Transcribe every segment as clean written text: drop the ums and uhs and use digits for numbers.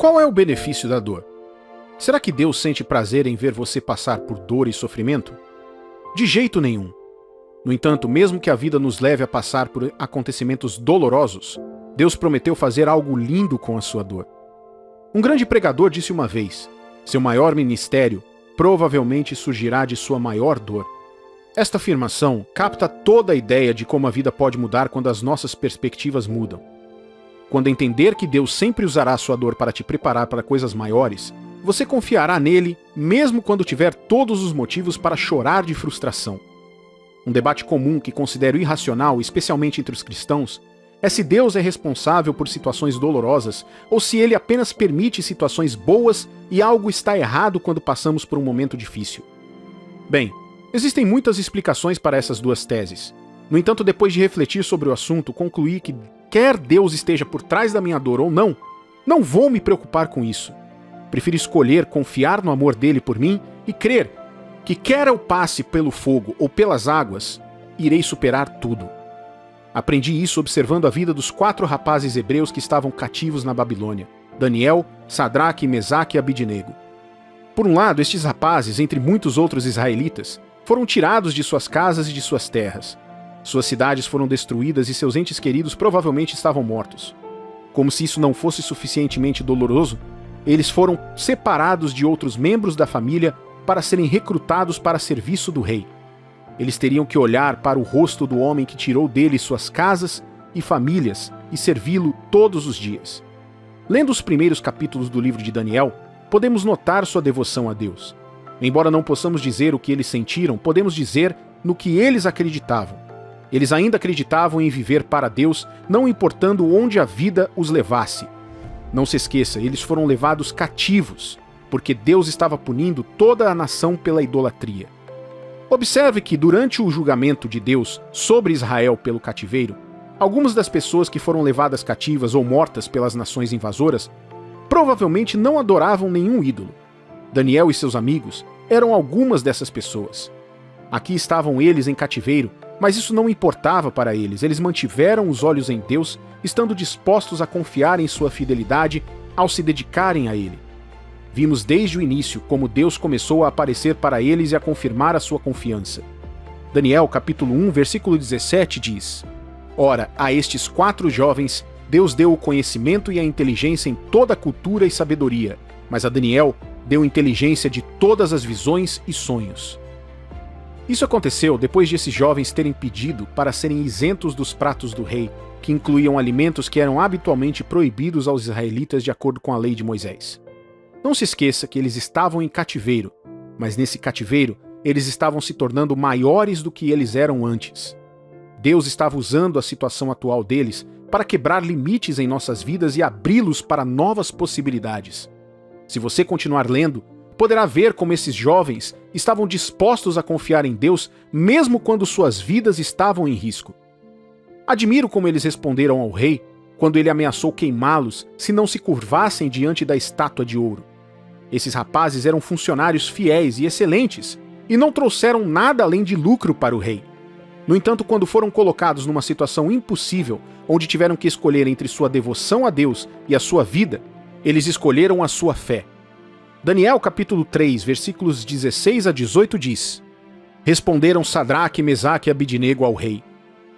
Qual é o benefício da dor? Será que Deus sente prazer em ver você passar por dor e sofrimento? De jeito nenhum. No entanto, mesmo que a vida nos leve a passar por acontecimentos dolorosos, Deus prometeu fazer algo lindo com a sua dor. Um grande pregador disse uma vez: seu maior ministério provavelmente surgirá de sua maior dor. Esta afirmação capta toda a ideia de como a vida pode mudar quando as nossas perspectivas mudam. Quando entender que Deus sempre usará a sua dor para te preparar para coisas maiores, você confiará nele mesmo quando tiver todos os motivos para chorar de frustração. Um debate comum que considero irracional, especialmente entre os cristãos, é se Deus é responsável por situações dolorosas ou se ele apenas permite situações boas e algo está errado quando passamos por um momento difícil. Bem, existem muitas explicações para essas duas teses. No entanto, depois de refletir sobre o assunto, concluí que quer Deus esteja por trás da minha dor ou não, não vou me preocupar com isso. Prefiro escolher confiar no amor dele por mim e crer que quer eu passe pelo fogo ou pelas águas, irei superar tudo. Aprendi isso observando a vida dos 4 rapazes hebreus que estavam cativos na Babilônia: Daniel, Sadraque, Mesaque e Abidnego. Por um lado, estes rapazes, entre muitos outros israelitas, foram tirados de suas casas e de suas terras. Suas cidades foram destruídas e seus entes queridos provavelmente estavam mortos. Como se isso não fosse suficientemente doloroso, eles foram separados de outros membros da família para serem recrutados para serviço do rei. Eles teriam que olhar para o rosto do homem que tirou deles suas casas e famílias e servi-lo todos os dias. Lendo os primeiros capítulos do livro de Daniel, podemos notar sua devoção a Deus. Embora não possamos dizer o que eles sentiram, podemos dizer no que eles acreditavam. Eles ainda acreditavam em viver para Deus, não importando onde a vida os levasse. Não se esqueça, eles foram levados cativos, porque Deus estava punindo toda a nação pela idolatria. Observe que durante o julgamento de Deus sobre Israel pelo cativeiro, algumas das pessoas que foram levadas cativas ou mortas pelas nações invasoras provavelmente não adoravam nenhum ídolo. Daniel e seus amigos eram algumas dessas pessoas. Aqui estavam eles em cativeiro, mas isso não importava para eles. Eles mantiveram os olhos em Deus, estando dispostos a confiar em sua fidelidade ao se dedicarem a Ele. Vimos desde o início como Deus começou a aparecer para eles e a confirmar a sua confiança. Daniel, capítulo 1, versículo 17 diz: Ora, a estes 4 jovens, Deus deu o conhecimento e a inteligência em toda a cultura e sabedoria, mas a Daniel deu inteligência de todas as visões e sonhos. Isso aconteceu depois de esses jovens terem pedido para serem isentos dos pratos do rei, que incluíam alimentos que eram habitualmente proibidos aos israelitas de acordo com a lei de Moisés. Não se esqueça que eles estavam em cativeiro, mas nesse cativeiro eles estavam se tornando maiores do que eles eram antes. Deus estava usando a situação atual deles para quebrar limites em nossas vidas e abri-los para novas possibilidades. Se você continuar lendo, poderá ver como esses jovens estavam dispostos a confiar em Deus mesmo quando suas vidas estavam em risco. Admiro como eles responderam ao rei quando ele ameaçou queimá-los se não se curvassem diante da estátua de ouro. Esses rapazes eram funcionários fiéis e excelentes e não trouxeram nada além de lucro para o rei. No entanto, quando foram colocados numa situação impossível, onde tiveram que escolher entre sua devoção a Deus e a sua vida, eles escolheram a sua fé. Daniel capítulo 3, versículos 16 a 18 diz: Responderam Sadraque, Mesaque e Abidnego ao rei: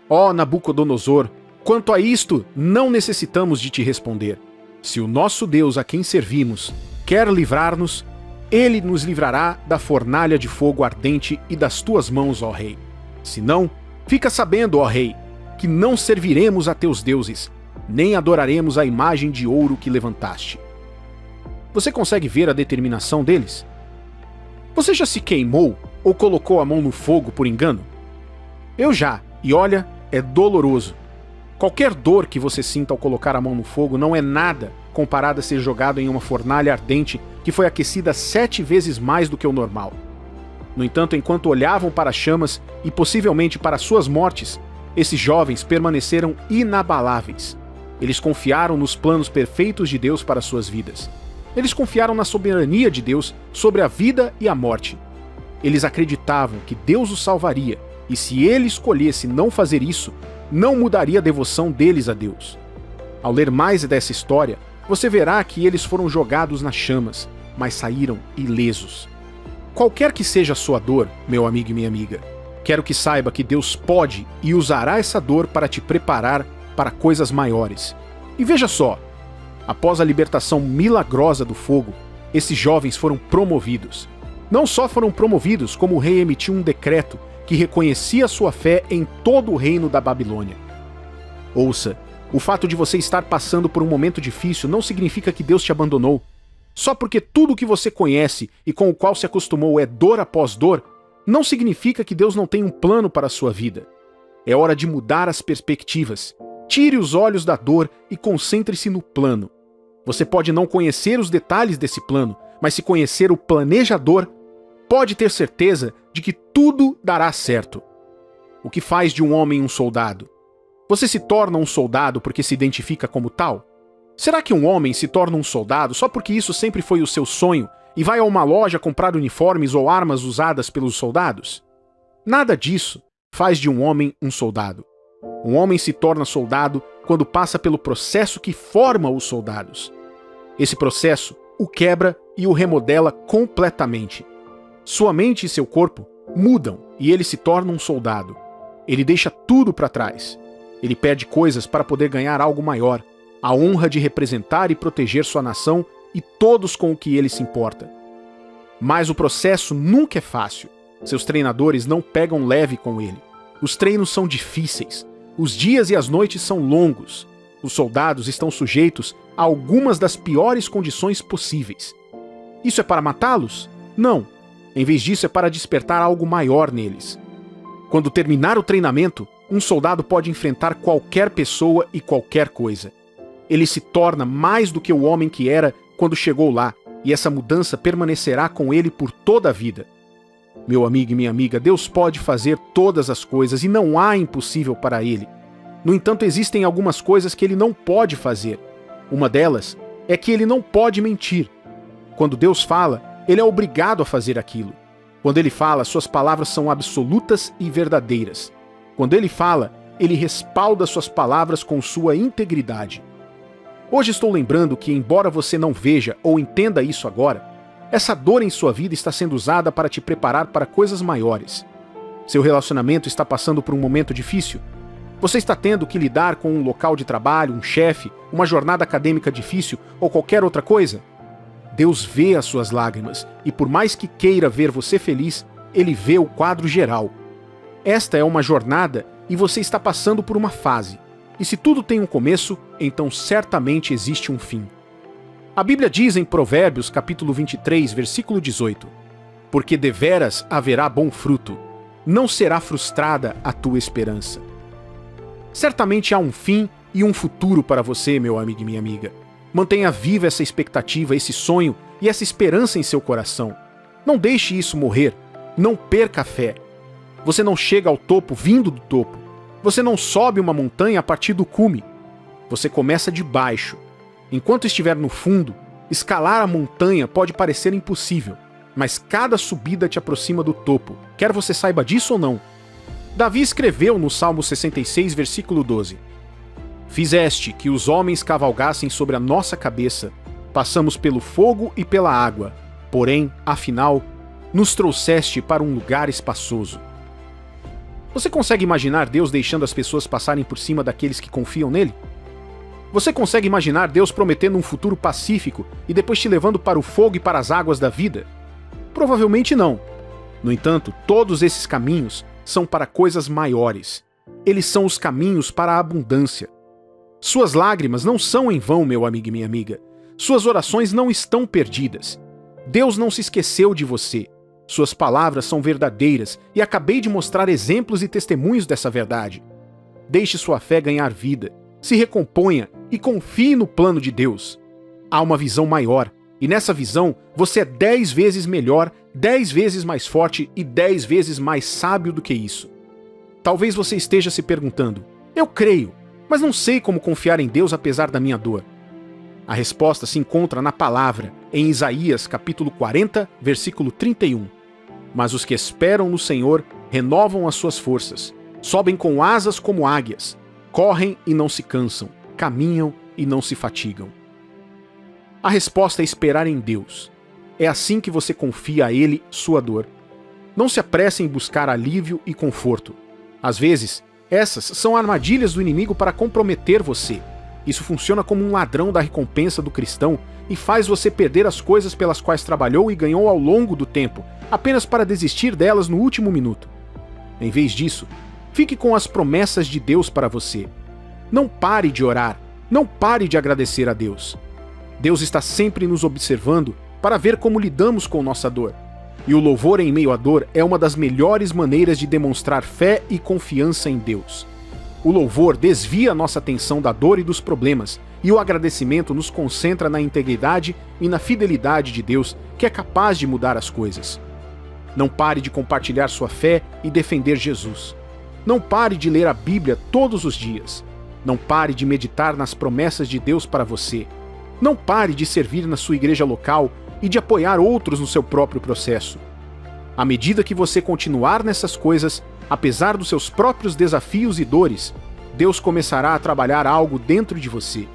Ó Nabucodonosor, quanto a isto, não necessitamos de te responder. Se o nosso Deus a quem servimos quer livrar-nos, ele nos livrará da fornalha de fogo ardente e das tuas mãos, ó rei. Se não, fica sabendo, ó rei, que não serviremos a teus deuses, nem adoraremos a imagem de ouro que levantaste. Você consegue ver a determinação deles? Você já se queimou ou colocou a mão no fogo por engano? Eu já, e olha, é doloroso. Qualquer dor que você sinta ao colocar a mão no fogo não é nada comparado a ser jogado em uma fornalha ardente que foi aquecida 7 vezes mais do que o normal. No entanto, enquanto olhavam para as chamas e possivelmente para suas mortes, esses jovens permaneceram inabaláveis. Eles confiaram nos planos perfeitos de Deus para suas vidas. Eles confiaram na soberania de Deus sobre a vida e a morte. Eles acreditavam que Deus os salvaria, e se ele escolhesse não fazer isso, não mudaria a devoção deles a Deus. Ao ler mais dessa história, você verá que eles foram jogados nas chamas, mas saíram ilesos. Qualquer que seja a sua dor, meu amigo e minha amiga, quero que saiba que Deus pode e usará essa dor para te preparar para coisas maiores. E veja só, após a libertação milagrosa do fogo, esses jovens foram promovidos. Não só foram promovidos, como o rei emitiu um decreto que reconhecia sua fé em todo o reino da Babilônia. Ouça, o fato de você estar passando por um momento difícil não significa que Deus te abandonou. Só porque tudo o que você conhece e com o qual se acostumou é dor após dor, não significa que Deus não tem um plano para a sua vida. É hora de mudar as perspectivas. Tire os olhos da dor e concentre-se no plano. Você pode não conhecer os detalhes desse plano, mas se conhecer o planejador, pode ter certeza de que tudo dará certo. O que faz de um homem um soldado? Você se torna um soldado porque se identifica como tal? Será que um homem se torna um soldado só porque isso sempre foi o seu sonho e vai a uma loja comprar uniformes ou armas usadas pelos soldados? Nada disso faz de um homem um soldado. Um homem se torna soldado quando passa pelo processo que forma os soldados. Esse processo o quebra e o remodela completamente. Sua mente e seu corpo mudam e ele se torna um soldado. Ele deixa tudo para trás. Ele perde coisas para poder ganhar algo maior, a honra de representar e proteger sua nação e todos com o que ele se importa. Mas o processo nunca é fácil. Seus treinadores não pegam leve com ele. Os treinos são difíceis. Os dias e as noites são longos. Os soldados estão sujeitos a algumas das piores condições possíveis. Isso é para matá-los? Não. Em vez disso, é para despertar algo maior neles. Quando terminar o treinamento, um soldado pode enfrentar qualquer pessoa e qualquer coisa. Ele se torna mais do que o homem que era quando chegou lá, e essa mudança permanecerá com ele por toda a vida. Meu amigo e minha amiga, Deus pode fazer todas as coisas e não há impossível para ele. No entanto, existem algumas coisas que ele não pode fazer. Uma delas é que ele não pode mentir. Quando Deus fala, ele é obrigado a fazer aquilo. Quando ele fala, suas palavras são absolutas e verdadeiras. Quando ele fala, ele respalda suas palavras com sua integridade. Hoje estou lembrando que, embora você não veja ou entenda isso agora, essa dor em sua vida está sendo usada para te preparar para coisas maiores. Seu relacionamento está passando por um momento difícil? Você está tendo que lidar com um local de trabalho, um chefe, uma jornada acadêmica difícil ou qualquer outra coisa? Deus vê as suas lágrimas e, por mais que queira ver você feliz, Ele vê o quadro geral. Esta é uma jornada e você está passando por uma fase. E se tudo tem um começo, então certamente existe um fim. A Bíblia diz em Provérbios, capítulo 23, versículo 18: porque deveras haverá bom fruto, não será frustrada a tua esperança. Certamente há um fim e um futuro para você, meu amigo e minha amiga. Mantenha viva essa expectativa, esse sonho e essa esperança em seu coração. Não deixe isso morrer. Não perca a fé. Você não chega ao topo vindo do topo. Você não sobe uma montanha a partir do cume. Você começa de baixo. Enquanto estiver no fundo, escalar a montanha pode parecer impossível, mas cada subida te aproxima do topo, quer você saiba disso ou não. Davi escreveu no Salmo 66, versículo 12: fizeste que os homens cavalgassem sobre a nossa cabeça, passamos pelo fogo e pela água, porém, afinal, nos trouxeste para um lugar espaçoso. Você consegue imaginar Deus deixando as pessoas passarem por cima daqueles que confiam nele? Você consegue imaginar Deus prometendo um futuro pacífico e depois te levando para o fogo e para as águas da vida? Provavelmente não. No entanto, todos esses caminhos são para coisas maiores. Eles são os caminhos para a abundância. Suas lágrimas não são em vão, meu amigo e minha amiga. Suas orações não estão perdidas. Deus não se esqueceu de você. Suas palavras são verdadeiras e acabei de mostrar exemplos e testemunhos dessa verdade. Deixe sua fé ganhar vida. Se recomponha e confie no plano de Deus. Há uma visão maior, e nessa visão você é 10 vezes melhor, 10 vezes mais forte e 10 vezes mais sábio do que isso. Talvez você esteja se perguntando: eu creio, mas não sei como confiar em Deus apesar da minha dor. A resposta se encontra na palavra, em Isaías capítulo 40, versículo 31. Mas os que esperam no Senhor renovam as suas forças, sobem com asas como águias, correm e não se cansam, caminham e não se fatigam. A resposta é esperar em Deus. É assim que você confia a Ele sua dor. Não se apresse em buscar alívio e conforto. Às vezes, essas são armadilhas do inimigo para comprometer você. Isso funciona como um ladrão da recompensa do cristão e faz você perder as coisas pelas quais trabalhou e ganhou ao longo do tempo, apenas para desistir delas no último minuto. Em vez disso, fique com as promessas de Deus para você. Não pare de orar, não pare de agradecer a Deus. Deus está sempre nos observando para ver como lidamos com nossa dor. E o louvor em meio à dor é uma das melhores maneiras de demonstrar fé e confiança em Deus. O louvor desvia nossa atenção da dor e dos problemas, e o agradecimento nos concentra na integridade e na fidelidade de Deus, que é capaz de mudar as coisas. Não pare de compartilhar sua fé e defender Jesus. Não pare de ler a Bíblia todos os dias. Não pare de meditar nas promessas de Deus para você. Não pare de servir na sua igreja local e de apoiar outros no seu próprio processo. À medida que você continuar nessas coisas, apesar dos seus próprios desafios e dores, Deus começará a trabalhar algo dentro de você.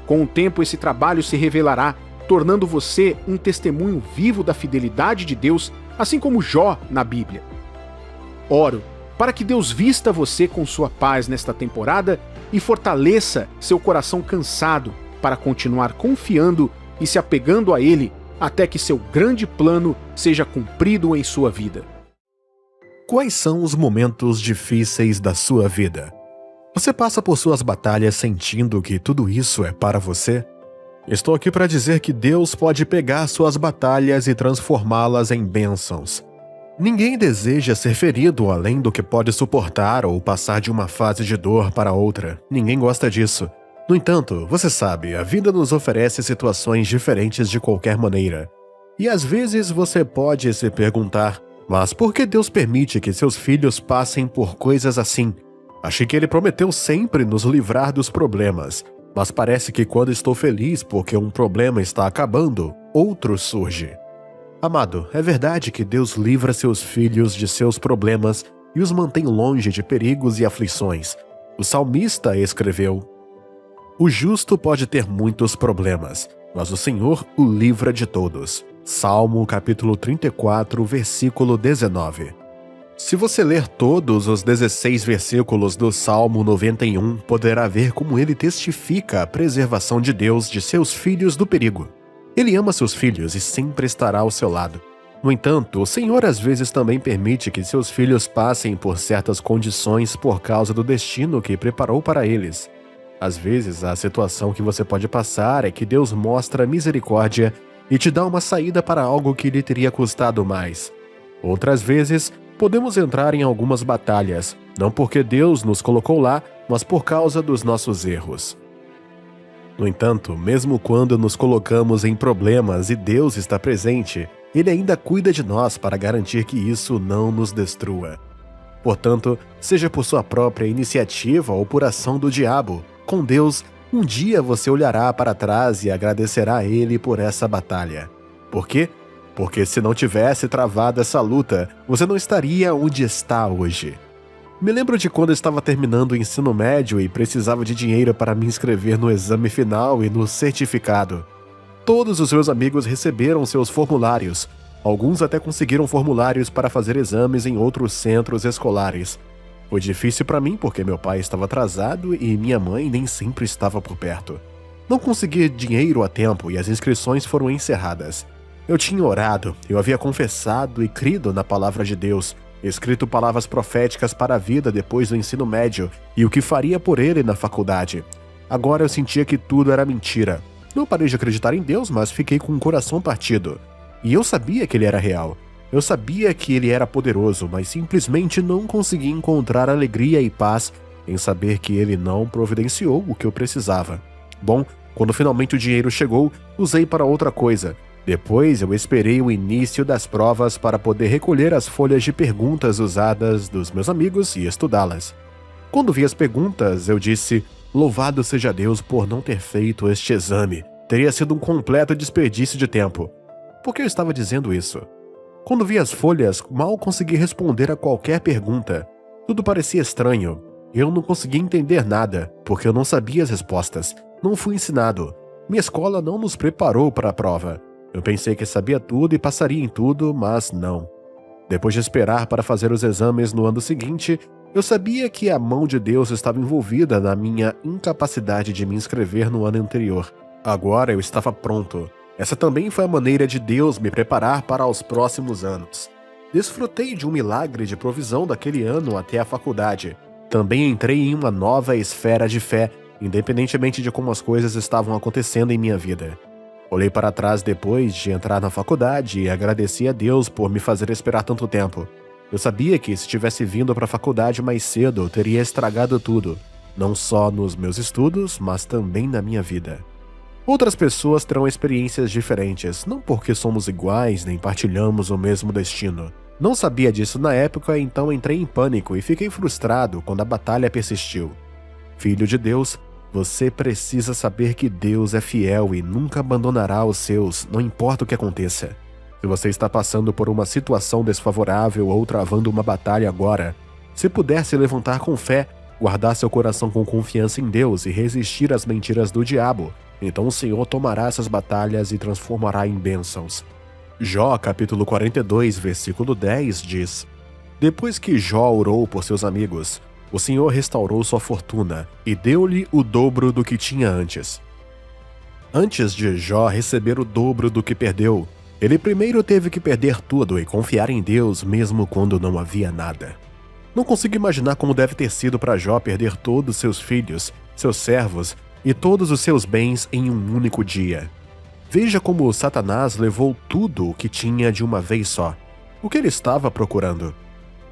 Com o tempo, esse trabalho se revelará, tornando você um testemunho vivo da fidelidade de Deus, assim como Jó na Bíblia. Oro para que Deus vista você com sua paz nesta temporada e fortaleça seu coração cansado para continuar confiando e se apegando a Ele até que seu grande plano seja cumprido em sua vida. Quais são os momentos difíceis da sua vida? Você passa por suas batalhas sentindo que tudo isso é para você? Estou aqui para dizer que Deus pode pegar suas batalhas e transformá-las em bênçãos. Ninguém deseja ser ferido além do que pode suportar ou passar de uma fase de dor para outra. Ninguém gosta disso. No entanto, você sabe, a vida nos oferece situações diferentes de qualquer maneira. E às vezes você pode se perguntar, mas por que Deus permite que seus filhos passem por coisas assim? Achei que Ele prometeu sempre nos livrar dos problemas, mas parece que quando estou feliz porque um problema está acabando, outro surge. Amado, é verdade que Deus livra seus filhos de seus problemas e os mantém longe de perigos e aflições. O salmista escreveu: "O justo pode ter muitos problemas, mas o Senhor o livra de todos." Salmo capítulo 34, versículo 19. Se você ler todos os 16 versículos do Salmo 91, poderá ver como ele testifica a preservação de Deus de seus filhos do perigo. Ele ama seus filhos e sempre estará ao seu lado. No entanto, o Senhor às vezes também permite que seus filhos passem por certas condições por causa do destino que preparou para eles. Às vezes, a situação que você pode passar é que Deus mostra misericórdia e te dá uma saída para algo que lhe teria custado mais. Outras vezes, podemos entrar em algumas batalhas, não porque Deus nos colocou lá, mas por causa dos nossos erros. No entanto, mesmo quando nos colocamos em problemas e Deus está presente, Ele ainda cuida de nós para garantir que isso não nos destrua. Portanto, seja por sua própria iniciativa ou por ação do diabo, com Deus, um dia você olhará para trás e agradecerá a Ele por essa batalha. Por quê? Porque se não tivesse travado essa luta, você não estaria onde está hoje. Me lembro de quando eu estava terminando o ensino médio e precisava de dinheiro para me inscrever no exame final e no certificado. Todos os meus amigos receberam seus formulários. Alguns até conseguiram formulários para fazer exames em outros centros escolares. Foi difícil para mim porque meu pai estava atrasado e minha mãe nem sempre estava por perto. Não consegui dinheiro a tempo e as inscrições foram encerradas. Eu tinha orado, eu havia confessado e crido na palavra de Deus, escrito palavras proféticas para a vida depois do ensino médio e o que faria por ele na faculdade. Agora eu sentia que tudo era mentira. Não parei de acreditar em Deus, mas fiquei com o coração partido. E eu sabia que Ele era real. Eu sabia que Ele era poderoso, mas simplesmente não conseguia encontrar alegria e paz em saber que Ele não providenciou o que eu precisava. Bom, quando finalmente o dinheiro chegou, usei para outra coisa. Depois eu esperei o início das provas para poder recolher as folhas de perguntas usadas dos meus amigos e estudá-las. Quando vi as perguntas, eu disse: "Louvado seja Deus por não ter feito este exame. Teria sido um completo desperdício de tempo." Por que eu estava dizendo isso? Quando vi as folhas, mal consegui responder a qualquer pergunta. Tudo parecia estranho. Eu não conseguia entender nada, porque eu não sabia as respostas. Não fui ensinado. Minha escola não nos preparou para a prova. Eu pensei que sabia tudo e passaria em tudo, mas não. Depois de esperar para fazer os exames no ano seguinte, eu sabia que a mão de Deus estava envolvida na minha incapacidade de me inscrever no ano anterior. Agora eu estava pronto. Essa também foi a maneira de Deus me preparar para os próximos anos. Desfrutei de um milagre de provisão daquele ano até a faculdade. Também entrei em uma nova esfera de fé, independentemente de como as coisas estavam acontecendo em minha vida. Olhei para trás depois de entrar na faculdade e agradeci a Deus por me fazer esperar tanto tempo. Eu sabia que se tivesse vindo para a faculdade mais cedo, eu teria estragado tudo, não só nos meus estudos, mas também na minha vida. Outras pessoas terão experiências diferentes, não porque somos iguais nem partilhamos o mesmo destino. Não sabia disso na época, então entrei em pânico e fiquei frustrado quando a batalha persistiu. Filho de Deus, você precisa saber que Deus é fiel e nunca abandonará os seus, não importa o que aconteça. Se você está passando por uma situação desfavorável ou travando uma batalha agora, se puder se levantar com fé, guardar seu coração com confiança em Deus e resistir às mentiras do diabo, então o Senhor tomará essas batalhas e transformará em bênçãos. Jó, capítulo 42, versículo 10 diz: Depois que Jó orou por seus amigos, o Senhor restaurou sua fortuna e deu-lhe o dobro do que tinha antes. Antes de Jó receber o dobro do que perdeu, ele primeiro teve que perder tudo e confiar em Deus mesmo quando não havia nada. Não consigo imaginar como deve ter sido para Jó perder todos seus filhos, seus servos e todos os seus bens em um único dia. Veja como Satanás levou tudo o que tinha de uma vez só. O que ele estava procurando?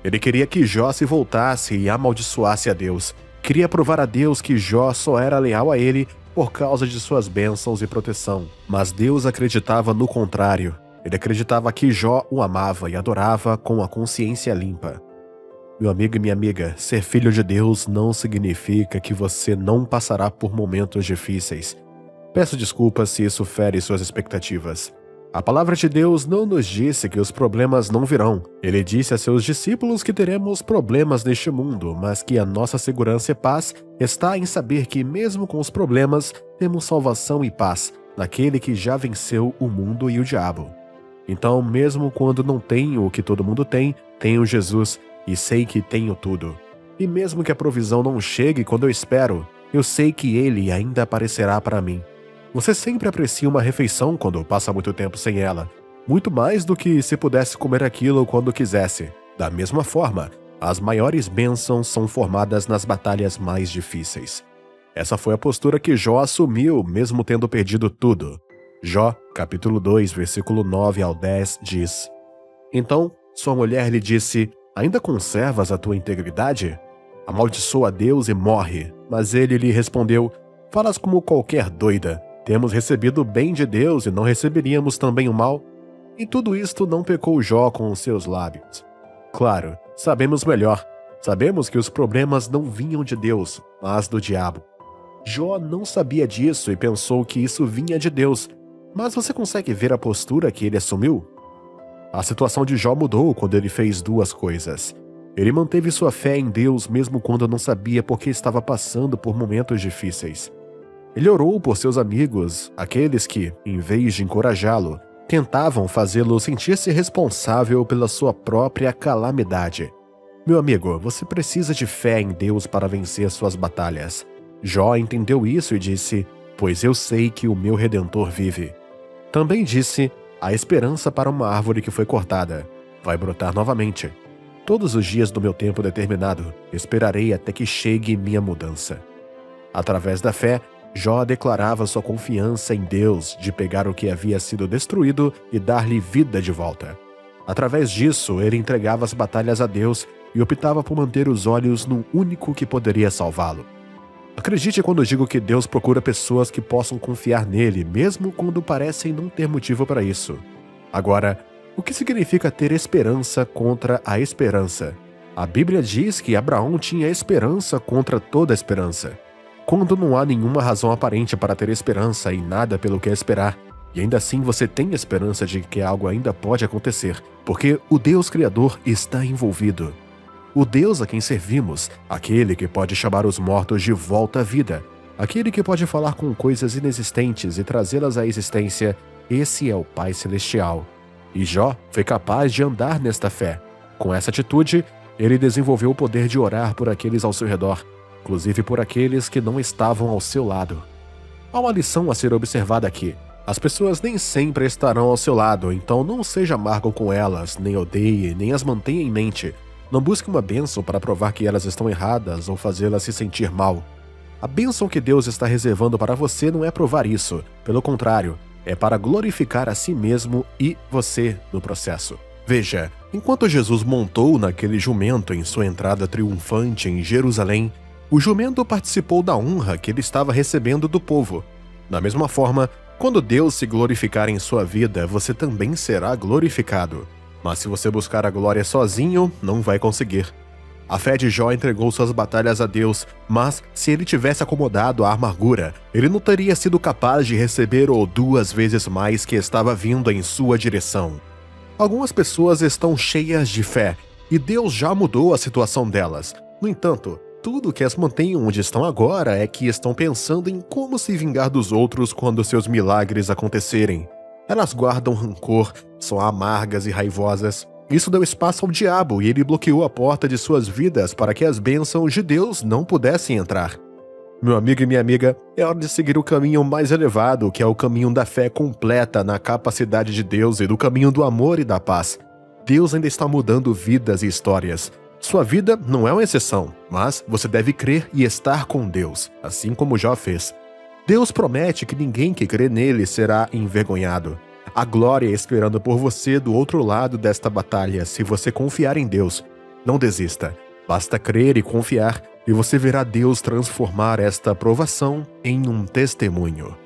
Ele queria que Jó se voltasse e amaldiçoasse a Deus. Queria provar a Deus que Jó só era leal a ele por causa de suas bênçãos e proteção. Mas Deus acreditava no contrário. Ele acreditava que Jó o amava e adorava com a consciência limpa. Meu amigo e minha amiga, ser filho de Deus não significa que você não passará por momentos difíceis. Peço desculpas se isso fere suas expectativas. A palavra de Deus não nos disse que os problemas não virão. Ele disse a seus discípulos que teremos problemas neste mundo, mas que a nossa segurança e paz está em saber que mesmo com os problemas, temos salvação e paz naquele que já venceu o mundo e o diabo. Então, mesmo quando não tenho o que todo mundo tem, tenho Jesus e sei que tenho tudo. E mesmo que a provisão não chegue quando eu espero, eu sei que Ele ainda aparecerá para mim. Você sempre aprecia uma refeição quando passa muito tempo sem ela, muito mais do que se pudesse comer aquilo quando quisesse. Da mesma forma, as maiores bênçãos são formadas nas batalhas mais difíceis. Essa foi a postura que Jó assumiu, mesmo tendo perdido tudo. Jó, capítulo 2, versículo 9 ao 10, diz: Então, sua mulher lhe disse: Ainda conservas a tua integridade? Amaldiçoa a Deus e morre. Mas ele lhe respondeu: Falas como qualquer doida. Temos recebido o bem de Deus e não receberíamos também o mal? Em tudo isto não pecou Jó com os seus lábios. Claro, sabemos melhor. Sabemos que os problemas não vinham de Deus, mas do diabo. Jó não sabia disso e pensou que isso vinha de Deus. Mas você consegue ver a postura que ele assumiu? A situação de Jó mudou quando ele fez duas coisas. Ele manteve sua fé em Deus mesmo quando não sabia por que estava passando por momentos difíceis. Ele orou por seus amigos, aqueles que, em vez de encorajá-lo, tentavam fazê-lo sentir-se responsável pela sua própria calamidade. Meu amigo, você precisa de fé em Deus para vencer suas batalhas. Jó entendeu isso e disse: Pois eu sei que o meu Redentor vive. Também disse: Há esperança para uma árvore que foi cortada. Vai brotar novamente. Todos os dias do meu tempo determinado, esperarei até que chegue minha mudança. Através da fé, Jó declarava sua confiança em Deus de pegar o que havia sido destruído e dar-lhe vida de volta. Através disso, ele entregava as batalhas a Deus e optava por manter os olhos no único que poderia salvá-lo. Acredite quando digo que Deus procura pessoas que possam confiar nele, mesmo quando parecem não ter motivo para isso. Agora, o que significa ter esperança contra a esperança? A Bíblia diz que Abraão tinha esperança contra toda esperança. Quando não há nenhuma razão aparente para ter esperança e nada pelo que esperar, e ainda assim você tem esperança de que algo ainda pode acontecer, porque o Deus Criador está envolvido. O Deus a quem servimos, aquele que pode chamar os mortos de volta à vida, aquele que pode falar com coisas inexistentes e trazê-las à existência, esse é o Pai Celestial. E Jó foi capaz de andar nesta fé. Com essa atitude, ele desenvolveu o poder de orar por aqueles ao seu redor, inclusive por aqueles que não estavam ao seu lado. Há uma lição a ser observada aqui. As pessoas nem sempre estarão ao seu lado, então não seja amargo com elas, nem odeie, nem as mantenha em mente. Não busque uma bênção para provar que elas estão erradas ou fazê-las se sentir mal. A bênção que Deus está reservando para você não é provar isso. Pelo contrário, é para glorificar a si mesmo e você no processo. Veja, enquanto Jesus montou naquele jumento em sua entrada triunfante em Jerusalém, o jumento participou da honra que ele estava recebendo do povo. Da mesma forma, quando Deus se glorificar em sua vida, você também será glorificado. Mas se você buscar a glória sozinho, não vai conseguir. A fé de Jó entregou suas batalhas a Deus, mas se ele tivesse acomodado a amargura, ele não teria sido capaz de receber o 2 vezes mais que estava vindo em sua direção. Algumas pessoas estão cheias de fé, e Deus já mudou a situação delas. No entanto, tudo que as mantém onde estão agora é que estão pensando em como se vingar dos outros quando seus milagres acontecerem. Elas guardam rancor, são amargas e raivosas. Isso deu espaço ao diabo e ele bloqueou a porta de suas vidas para que as bênçãos de Deus não pudessem entrar. Meu amigo e minha amiga, é hora de seguir o caminho mais elevado, que é o caminho da fé completa na capacidade de Deus e do caminho do amor e da paz. Deus ainda está mudando vidas e histórias. Sua vida não é uma exceção, mas você deve crer e estar com Deus, assim como Jó fez. Deus promete que ninguém que crê nele será envergonhado. A glória esperando por você do outro lado desta batalha, se você confiar em Deus. Não desista, basta crer e confiar, e você verá Deus transformar esta provação em um testemunho.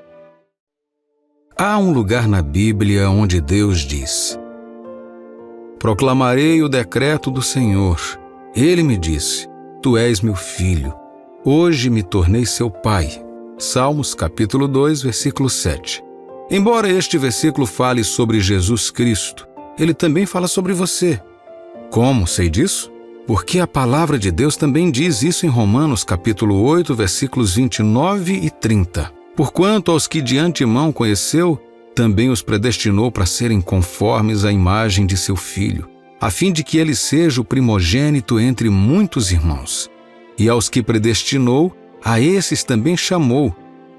Há um lugar na Bíblia onde Deus diz: proclamarei o decreto do Senhor. Ele me disse: tu és meu filho, hoje me tornei seu pai. Salmos capítulo 2, versículo 7. Embora este versículo fale sobre Jesus Cristo, ele também fala sobre você. Como sei disso? Porque a palavra de Deus também diz isso em Romanos capítulo 8, versículos 29 e 30. Porquanto aos que de antemão conheceu, também os predestinou para serem conformes à imagem de seu Filho, a fim de que ele seja o primogênito entre muitos irmãos. E aos que predestinou, a esses também chamou.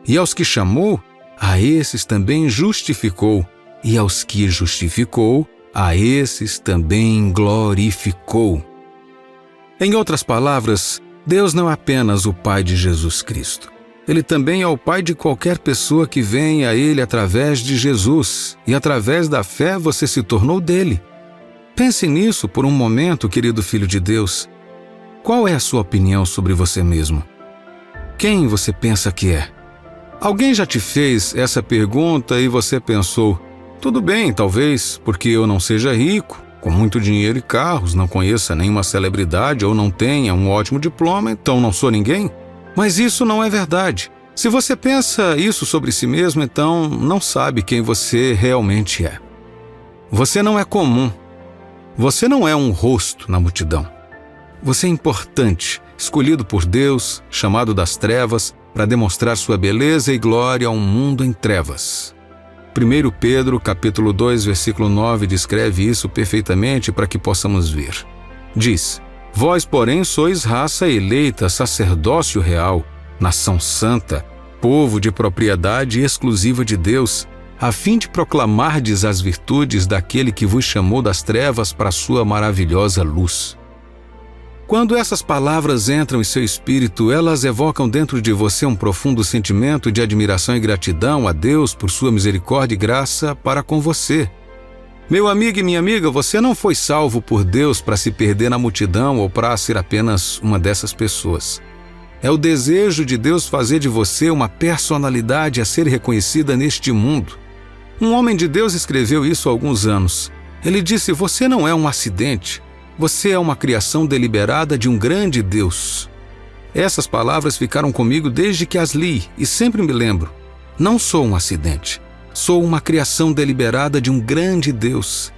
E aos que chamou, a esses também justificou. E aos que justificou, a esses também glorificou. Em outras palavras, Deus não é apenas o Pai de Jesus Cristo. Ele também é o Pai de qualquer pessoa que vem a Ele através de Jesus, e através da fé você se tornou dele. Pense nisso por um momento, querido filho de Deus. Qual é a sua opinião sobre você mesmo? Quem você pensa que é? Alguém já te fez essa pergunta e você pensou: tudo bem, talvez, porque eu não seja rico, com muito dinheiro e carros, não conheça nenhuma celebridade ou não tenha um ótimo diploma, então não sou ninguém? Mas isso não é verdade. Se você pensa isso sobre si mesmo, então não sabe quem você realmente é. Você não é comum. Você não é um rosto na multidão. Você é importante, escolhido por Deus, chamado das trevas, para demonstrar sua beleza e glória a um mundo em trevas. 1 Pedro, capítulo 2, versículo 9, descreve isso perfeitamente para que possamos ver. Diz: vós, porém, sois raça eleita, sacerdócio real, nação santa, povo de propriedade exclusiva de Deus, a fim de proclamardes as virtudes daquele que vos chamou das trevas para a sua maravilhosa luz. Quando essas palavras entram em seu espírito, elas evocam dentro de você um profundo sentimento de admiração e gratidão a Deus por sua misericórdia e graça para com você. Meu amigo e minha amiga, você não foi salvo por Deus para se perder na multidão ou para ser apenas uma dessas pessoas. É o desejo de Deus fazer de você uma personalidade a ser reconhecida neste mundo. Um homem de Deus escreveu isso há alguns anos. Ele disse: você não é um acidente. Você é uma criação deliberada de um grande Deus. Essas palavras ficaram comigo desde que as li e sempre me lembro. Não sou um acidente. Sou uma criação deliberada de um grande Deus.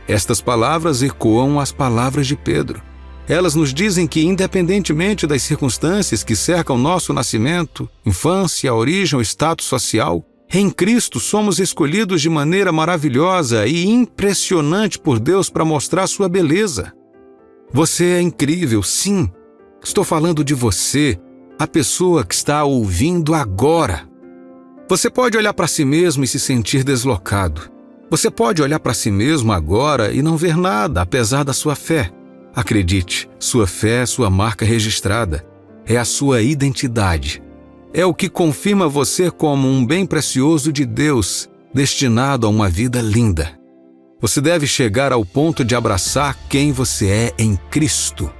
Estas palavras ecoam as palavras de Pedro. Elas nos dizem que, independentemente das circunstâncias que cercam nosso nascimento, infância, origem ou status social, em Cristo somos escolhidos de maneira maravilhosa e impressionante por Deus para mostrar sua beleza. Você é incrível, sim. Estou falando de você, a pessoa que está ouvindo agora. Você pode olhar para si mesmo e se sentir deslocado. Você pode olhar para si mesmo agora e não ver nada, apesar da sua fé. Acredite, sua fé é sua marca registrada. É a sua identidade. É o que confirma você como um bem precioso de Deus, destinado a uma vida linda. Você deve chegar ao ponto de abraçar quem você é em Cristo.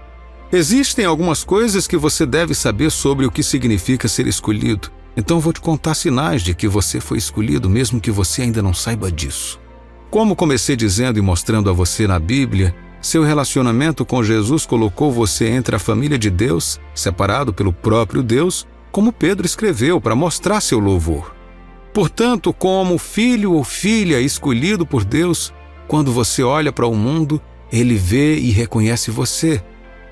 Existem algumas coisas que você deve saber sobre o que significa ser escolhido. Então vou te contar sinais de que você foi escolhido, mesmo que você ainda não saiba disso. Como comecei dizendo e mostrando a você na Bíblia, seu relacionamento com Jesus colocou você entre a família de Deus, separado pelo próprio Deus, como Pedro escreveu para mostrar seu louvor. Portanto, como filho ou filha escolhido por Deus, quando você olha para o mundo, Ele vê e reconhece você.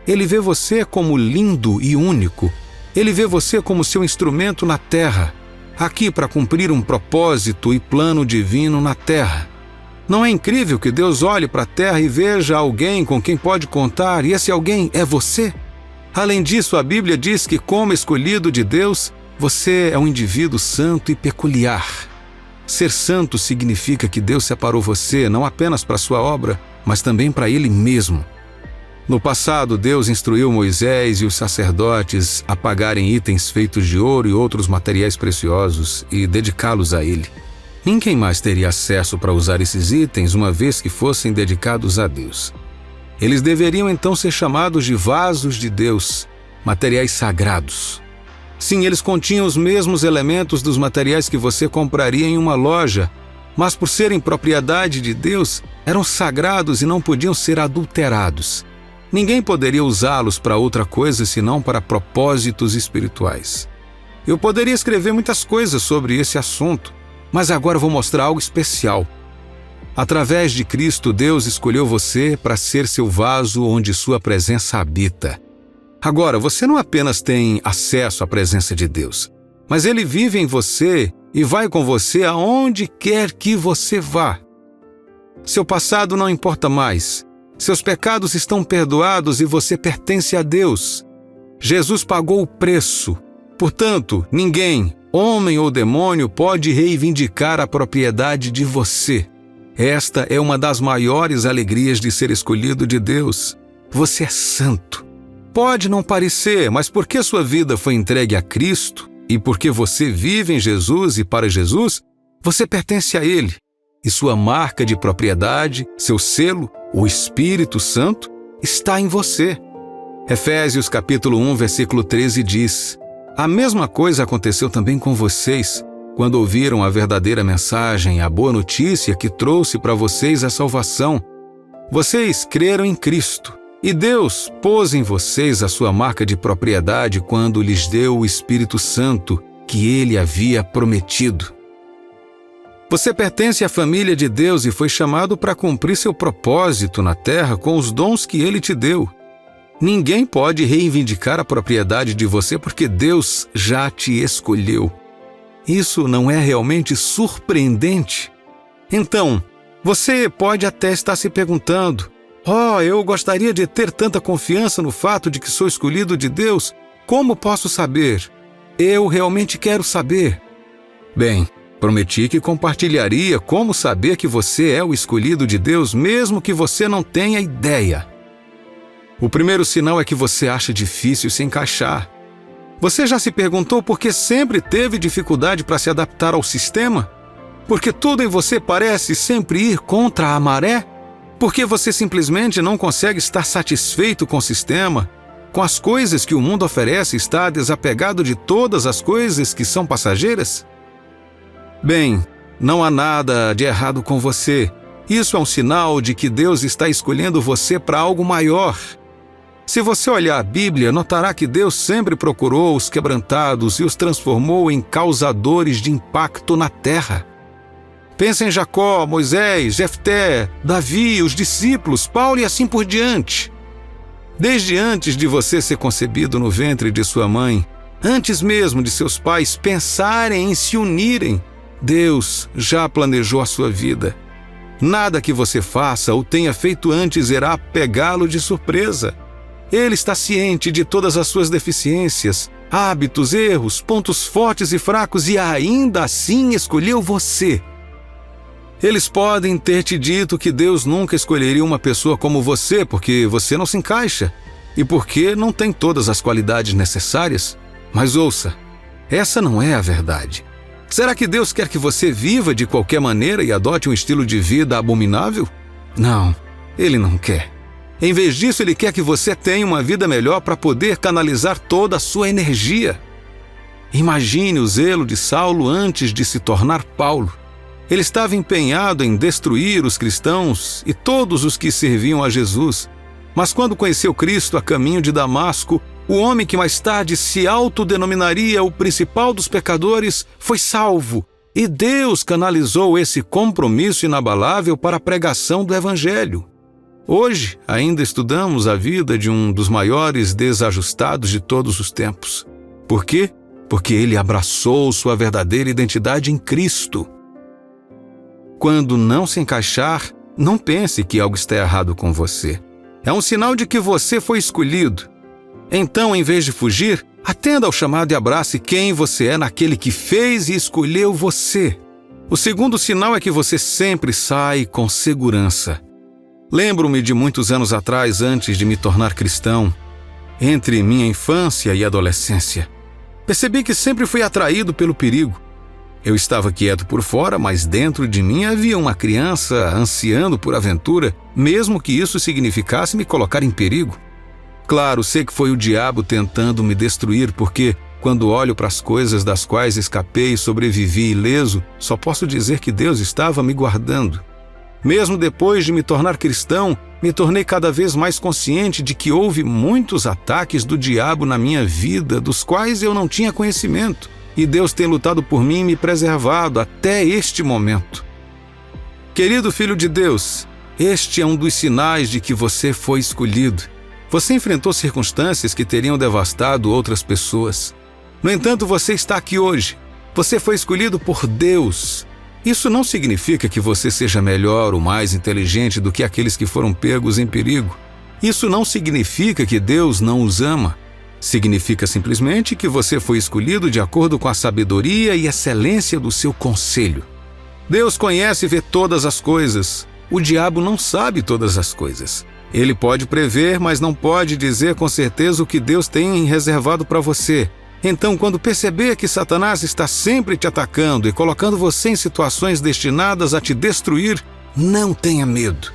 Ele vê você como lindo e único. Ele vê você como seu instrumento na terra, aqui para cumprir um propósito e plano divino na terra. Não é incrível que Deus olhe para a terra e veja alguém com quem pode contar, e esse alguém é você? Além disso, a Bíblia diz que, como escolhido de Deus, você é um indivíduo santo e peculiar. Ser santo significa que Deus separou você não apenas para sua obra, mas também para Ele mesmo. No passado, Deus instruiu Moisés e os sacerdotes a pagarem itens feitos de ouro e outros materiais preciosos e dedicá-los a Ele. Ninguém mais teria acesso para usar esses itens uma vez que fossem dedicados a Deus. Eles deveriam então ser chamados de vasos de Deus, materiais sagrados. Sim, eles continham os mesmos elementos dos materiais que você compraria em uma loja, mas por serem propriedade de Deus, eram sagrados e não podiam ser adulterados. Ninguém poderia usá-los para outra coisa senão para propósitos espirituais. Eu poderia escrever muitas coisas sobre esse assunto, mas agora vou mostrar algo especial. Através de Cristo, Deus escolheu você para ser seu vaso onde sua presença habita. Agora, você não apenas tem acesso à presença de Deus, mas Ele vive em você e vai com você aonde quer que você vá. Seu passado não importa mais. Seus pecados estão perdoados e você pertence a Deus. Jesus pagou o preço. Portanto, ninguém, homem ou demônio, pode reivindicar a propriedade de você. Esta é uma das maiores alegrias de ser escolhido de Deus. Você é santo. Pode não parecer, mas porque sua vida foi entregue a Cristo e porque você vive em Jesus e para Jesus, você pertence a Ele. E sua marca de propriedade, seu selo, o Espírito Santo, está em você. Efésios capítulo 1, versículo 13 diz: a mesma coisa aconteceu também com vocês, quando ouviram a verdadeira mensagem, a boa notícia que trouxe para vocês a salvação. Vocês creram em Cristo, e Deus pôs em vocês a sua marca de propriedade quando lhes deu o Espírito Santo que Ele havia prometido. Você pertence à família de Deus e foi chamado para cumprir seu propósito na terra com os dons que Ele te deu. Ninguém pode reivindicar a propriedade de você porque Deus já te escolheu. Isso não é realmente surpreendente? Então, você pode até estar se perguntando: eu gostaria de ter tanta confiança no fato de que sou escolhido de Deus. Como posso saber? Eu realmente quero saber. Bem, prometi que compartilharia como saber que você é o escolhido de Deus, mesmo que você não tenha ideia. O primeiro sinal é que você acha difícil se encaixar. Você já se perguntou por que sempre teve dificuldade para se adaptar ao sistema? Porque tudo em você parece sempre ir contra a maré? Porque você simplesmente não consegue estar satisfeito com o sistema, com as coisas que o mundo oferece e está desapegado de todas as coisas que são passageiras? Bem, não há nada de errado com você. Isso é um sinal de que Deus está escolhendo você para algo maior. Se você olhar a Bíblia, notará que Deus sempre procurou os quebrantados e os transformou em causadores de impacto na terra. Pensa em Jacó, Moisés, Jefté, Davi, os discípulos, Paulo e assim por diante. Desde antes de você ser concebido no ventre de sua mãe, antes mesmo de seus pais pensarem em se unirem, Deus já planejou a sua vida. Nada que você faça ou tenha feito antes irá pegá-lo de surpresa. Ele está ciente de todas as suas deficiências, hábitos, erros, pontos fortes e fracos e ainda assim escolheu você. Eles podem ter te dito que Deus nunca escolheria uma pessoa como você porque você não se encaixa e porque não tem todas as qualidades necessárias. Mas ouça, essa não é a verdade. Será que Deus quer que você viva de qualquer maneira e adote um estilo de vida abominável? Não, Ele não quer. Em vez disso, Ele quer que você tenha uma vida melhor para poder canalizar toda a sua energia. Imagine o zelo de Saulo antes de se tornar Paulo. Ele estava empenhado em destruir os cristãos e todos os que serviam a Jesus. Mas quando conheceu Cristo a caminho de Damasco, o homem que mais tarde se autodenominaria o principal dos pecadores foi salvo, e Deus canalizou esse compromisso inabalável para a pregação do Evangelho. Hoje, ainda estudamos a vida de um dos maiores desajustados de todos os tempos. Por quê? Porque ele abraçou sua verdadeira identidade em Cristo. Quando não se encaixar, não pense que algo está errado com você. É um sinal de que você foi escolhido. Então, em vez de fugir, atenda ao chamado e abrace quem você é naquele que fez e escolheu você. O segundo sinal é que você sempre sai com segurança. Lembro-me de muitos anos atrás, antes de me tornar cristão, entre minha infância e adolescência. Percebi que sempre fui atraído pelo perigo. Eu estava quieto por fora, mas dentro de mim havia uma criança ansiando por aventura, mesmo que isso significasse me colocar em perigo. Claro, sei que foi o diabo tentando me destruir, porque, quando olho para as coisas das quais escapei e sobrevivi ileso, só posso dizer que Deus estava me guardando. Mesmo depois de me tornar cristão, me tornei cada vez mais consciente de que houve muitos ataques do diabo na minha vida, dos quais eu não tinha conhecimento, e Deus tem lutado por mim e me preservado até este momento. Querido filho de Deus, este é um dos sinais de que você foi escolhido. Você enfrentou circunstâncias que teriam devastado outras pessoas. No entanto, você está aqui hoje. Você foi escolhido por Deus. Isso não significa que você seja melhor ou mais inteligente do que aqueles que foram pegos em perigo. Isso não significa que Deus não os ama. Significa simplesmente que você foi escolhido de acordo com a sabedoria e excelência do seu conselho. Deus conhece e vê todas as coisas. O diabo não sabe todas as coisas. Ele pode prever, mas não pode dizer com certeza o que Deus tem reservado para você. Então, quando perceber que Satanás está sempre te atacando e colocando você em situações destinadas a te destruir, não tenha medo.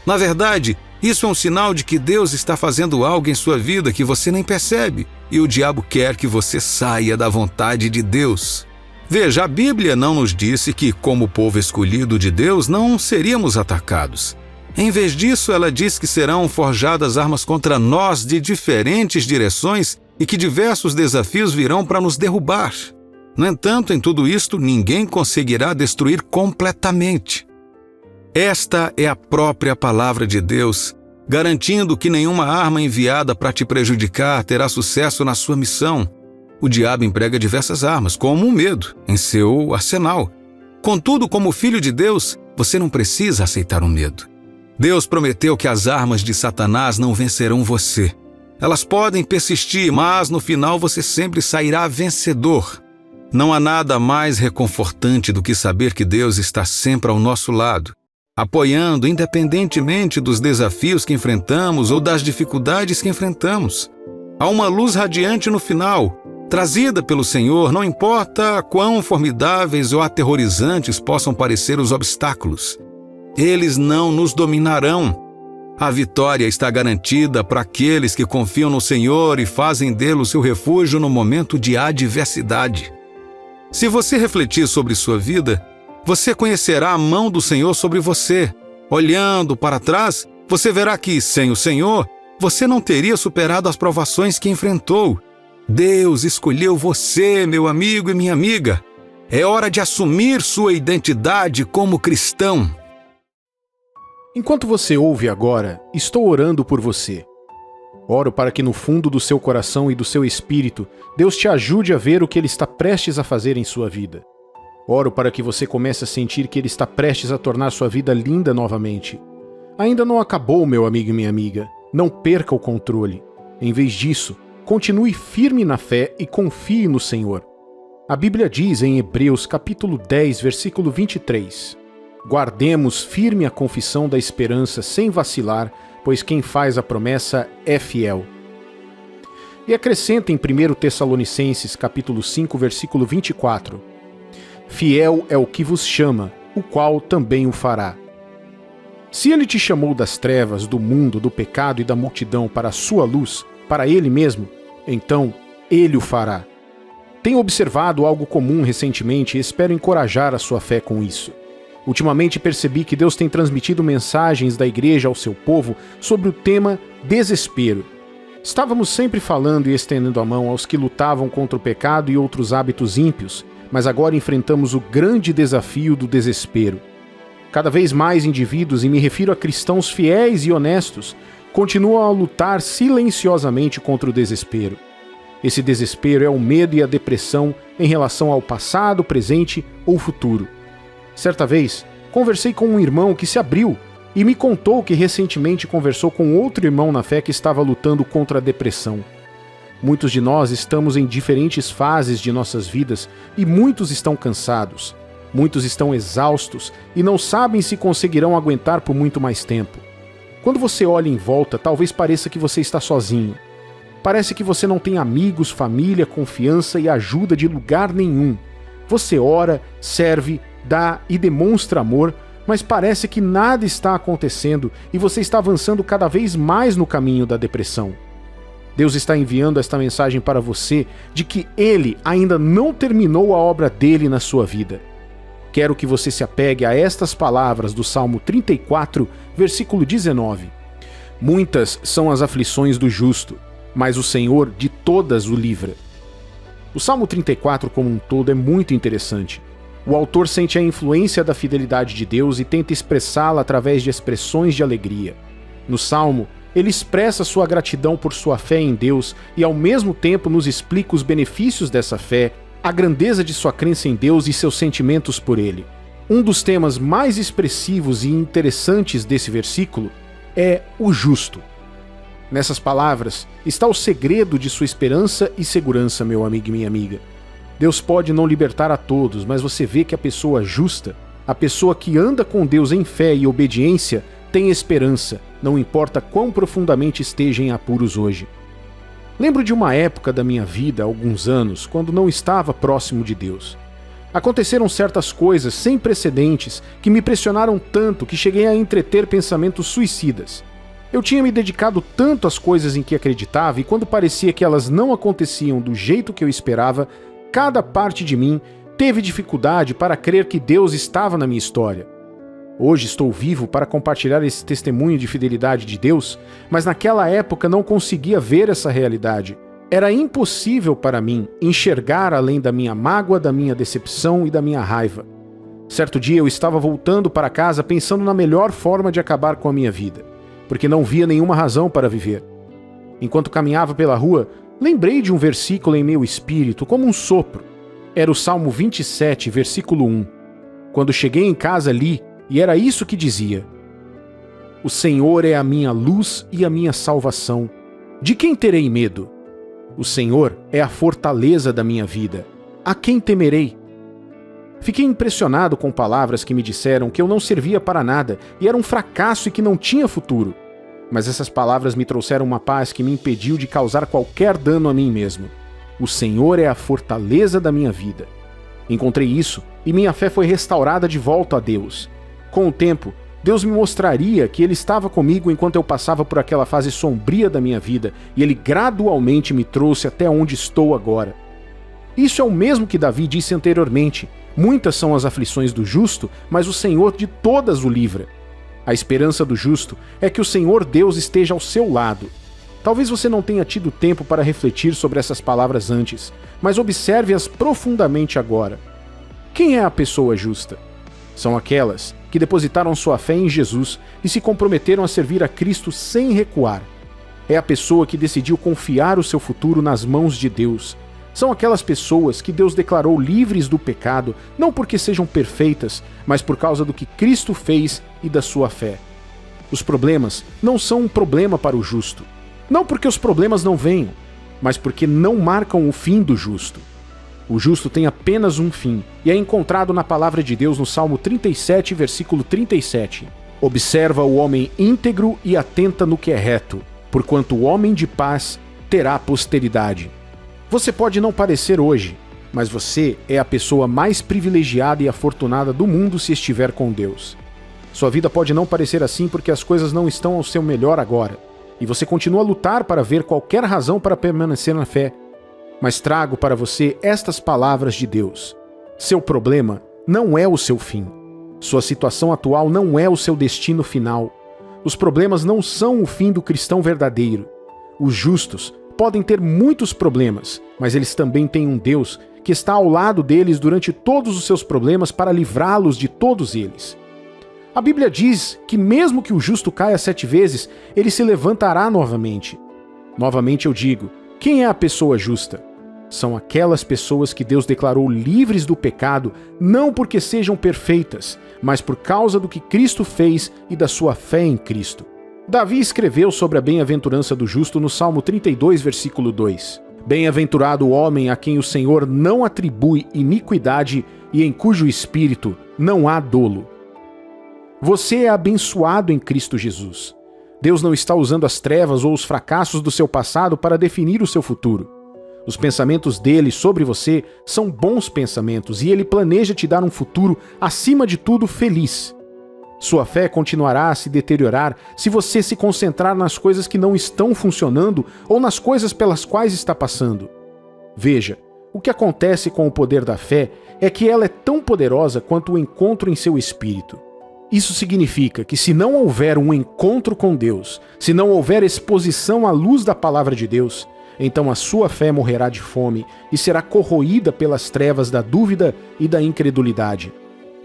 Na verdade, isso é um sinal de que Deus está fazendo algo em sua vida que você nem percebe, e o diabo quer que você saia da vontade de Deus. Veja, a Bíblia não nos disse que, como povo escolhido de Deus, não seríamos atacados. Em vez disso, ela diz que serão forjadas armas contra nós de diferentes direções e que diversos desafios virão para nos derrubar. No entanto, em tudo isto, ninguém conseguirá destruir completamente. Esta é a própria palavra de Deus, garantindo que nenhuma arma enviada para te prejudicar terá sucesso na sua missão. O diabo emprega diversas armas, como o medo, em seu arsenal. Contudo, como filho de Deus, você não precisa aceitar o medo. Deus prometeu que as armas de Satanás não vencerão você. Elas podem persistir, mas no final você sempre sairá vencedor. Não há nada mais reconfortante do que saber que Deus está sempre ao nosso lado, apoiando independentemente dos desafios que enfrentamos ou das dificuldades que enfrentamos. Há uma luz radiante no final, trazida pelo Senhor, não importa quão formidáveis ou aterrorizantes possam parecer os obstáculos. Eles não nos dominarão. A vitória está garantida para aqueles que confiam no Senhor e fazem dele o seu refúgio no momento de adversidade. Se você refletir sobre sua vida, você conhecerá a mão do Senhor sobre você. Olhando para trás, você verá que, sem o Senhor, você não teria superado as provações que enfrentou. Deus escolheu você, meu amigo e minha amiga. É hora de assumir sua identidade como cristão. Enquanto você ouve agora, estou orando por você. Oro para que no fundo do seu coração e do seu espírito, Deus te ajude a ver o que Ele está prestes a fazer em sua vida. Oro para que você comece a sentir que Ele está prestes a tornar sua vida linda novamente. Ainda não acabou, meu amigo e minha amiga. Não perca o controle. Em vez disso, continue firme na fé e confie no Senhor. A Bíblia diz em Hebreus capítulo 10, versículo 23: Guardemos firme a confissão da esperança sem vacilar, pois quem faz a promessa é fiel. E acrescenta em 1 Tessalonicenses capítulo 5, versículo 24: Fiel é o que vos chama, o qual também o fará. Se ele te chamou das trevas, do mundo, do pecado e da multidão para a sua luz, para ele mesmo, então ele o fará. Tenho observado algo comum recentemente e espero encorajar a sua fé com isso. Ultimamente percebi que Deus tem transmitido mensagens da igreja ao seu povo sobre o tema desespero. Estávamos sempre falando e estendendo a mão aos que lutavam contra o pecado e outros hábitos ímpios, mas agora enfrentamos o grande desafio do desespero. Cada vez mais indivíduos, e me refiro a cristãos fiéis e honestos, continuam a lutar silenciosamente contra o desespero. Esse desespero é o medo e a depressão em relação ao passado, presente ou futuro. Certa vez, conversei com um irmão que se abriu e me contou que recentemente conversou com outro irmão na fé que estava lutando contra a depressão. Muitos de nós estamos em diferentes fases de nossas vidas e muitos estão cansados. Muitos estão exaustos e não sabem se conseguirão aguentar por muito mais tempo. Quando você olha em volta, talvez pareça que você está sozinho. Parece que você não tem amigos, família, confiança e ajuda de lugar nenhum. Você ora, serve, dá e demonstra amor, mas parece que nada está acontecendo e você está avançando cada vez mais no caminho da depressão. Deus está enviando esta mensagem para você de que Ele ainda não terminou a obra dele na sua vida. Quero que você se apegue a estas palavras do Salmo 34, versículo 19. Muitas são as aflições do justo, mas o Senhor de todas o livra. O Salmo 34 como um todo é muito interessante. O autor sente a influência da fidelidade de Deus e tenta expressá-la através de expressões de alegria. No Salmo, ele expressa sua gratidão por sua fé em Deus e ao mesmo tempo nos explica os benefícios dessa fé, a grandeza de sua crença em Deus e seus sentimentos por Ele. Um dos temas mais expressivos e interessantes desse versículo é o justo. Nessas palavras está o segredo de sua esperança e segurança, meu amigo e minha amiga. Deus pode não libertar a todos, mas você vê que a pessoa justa, a pessoa que anda com Deus em fé e obediência, tem esperança, não importa quão profundamente esteja em apuros hoje. Lembro de uma época da minha vida, há alguns anos, quando não estava próximo de Deus. Aconteceram certas coisas sem precedentes que me pressionaram tanto que cheguei a entreter pensamentos suicidas. Eu tinha me dedicado tanto às coisas em que acreditava e quando parecia que elas não aconteciam do jeito que eu esperava, cada parte de mim teve dificuldade para crer que Deus estava na minha história. Hoje estou vivo para compartilhar esse testemunho de fidelidade de Deus, mas naquela época não conseguia ver essa realidade. Era impossível para mim enxergar além da minha mágoa, da minha decepção e da minha raiva. Certo dia eu estava voltando para casa pensando na melhor forma de acabar com a minha vida, porque não via nenhuma razão para viver. Enquanto caminhava pela rua, lembrei de um versículo em meu espírito, como um sopro. Era o Salmo 27, versículo 1. Quando cheguei em casa, li, e era isso que dizia: O Senhor é a minha luz e a minha salvação. De quem terei medo? O Senhor é a fortaleza da minha vida. A quem temerei? Fiquei impressionado com palavras que me disseram que eu não servia para nada e era um fracasso e que não tinha futuro. Mas essas palavras me trouxeram uma paz que me impediu de causar qualquer dano a mim mesmo. O Senhor é a fortaleza da minha vida. Encontrei isso e minha fé foi restaurada de volta a Deus. Com o tempo, Deus me mostraria que Ele estava comigo enquanto eu passava por aquela fase sombria da minha vida e Ele gradualmente me trouxe até onde estou agora. Isso é o mesmo que Davi disse anteriormente. Muitas são as aflições do justo, mas o Senhor de todas o livra. A esperança do justo é que o Senhor Deus esteja ao seu lado. Talvez você não tenha tido tempo para refletir sobre essas palavras antes, mas observe-as profundamente agora. Quem é a pessoa justa? São aquelas que depositaram sua fé em Jesus e se comprometeram a servir a Cristo sem recuar. é a pessoa que decidiu confiar o seu futuro nas mãos de Deus. São aquelas pessoas que Deus declarou livres do pecado, não porque sejam perfeitas, mas por causa do que Cristo fez e da sua fé. Os problemas não são um problema para o justo. Não porque os problemas não venham, mas porque não marcam o fim do justo. O justo tem apenas um fim, e é encontrado na palavra de Deus no Salmo 37, versículo 37. Observa o homem íntegro e atenta no que é reto, porquanto o homem de paz terá posteridade. Você pode não parecer hoje, mas você é a pessoa mais privilegiada e afortunada do mundo se estiver com Deus. Sua vida pode não parecer assim porque as coisas não estão ao seu melhor agora, e você continua a lutar para ver qualquer razão para permanecer na fé. Mas trago para você estas palavras de Deus. Seu problema não é o seu fim. Sua situação atual não é o seu destino final. Os problemas não são o fim do cristão verdadeiro. Os justos podem ter muitos problemas, mas eles também têm um Deus que está ao lado deles durante todos os seus problemas para livrá-los de todos eles. A Bíblia diz que mesmo que o justo caia 7 vezes, ele se levantará novamente. Novamente eu digo, quem é a pessoa justa? São aquelas pessoas que Deus declarou livres do pecado, não porque sejam perfeitas, mas por causa do que Cristo fez e da sua fé em Cristo. Davi escreveu sobre a bem-aventurança do justo no Salmo 32, versículo 2. Bem-aventurado o homem a quem o Senhor não atribui iniquidade e em cujo espírito não há dolo. Você é abençoado em Cristo Jesus. Deus não está usando as trevas ou os fracassos do seu passado para definir o seu futuro. Os pensamentos dele sobre você são bons pensamentos e ele planeja te dar um futuro, acima de tudo, feliz. Sua fé continuará a se deteriorar se você se concentrar nas coisas que não estão funcionando ou nas coisas pelas quais está passando. Veja, o que acontece com o poder da fé é que ela é tão poderosa quanto o encontro em seu espírito. Isso significa que se não houver um encontro com Deus, se não houver exposição à luz da palavra de Deus, então a sua fé morrerá de fome e será corroída pelas trevas da dúvida e da incredulidade.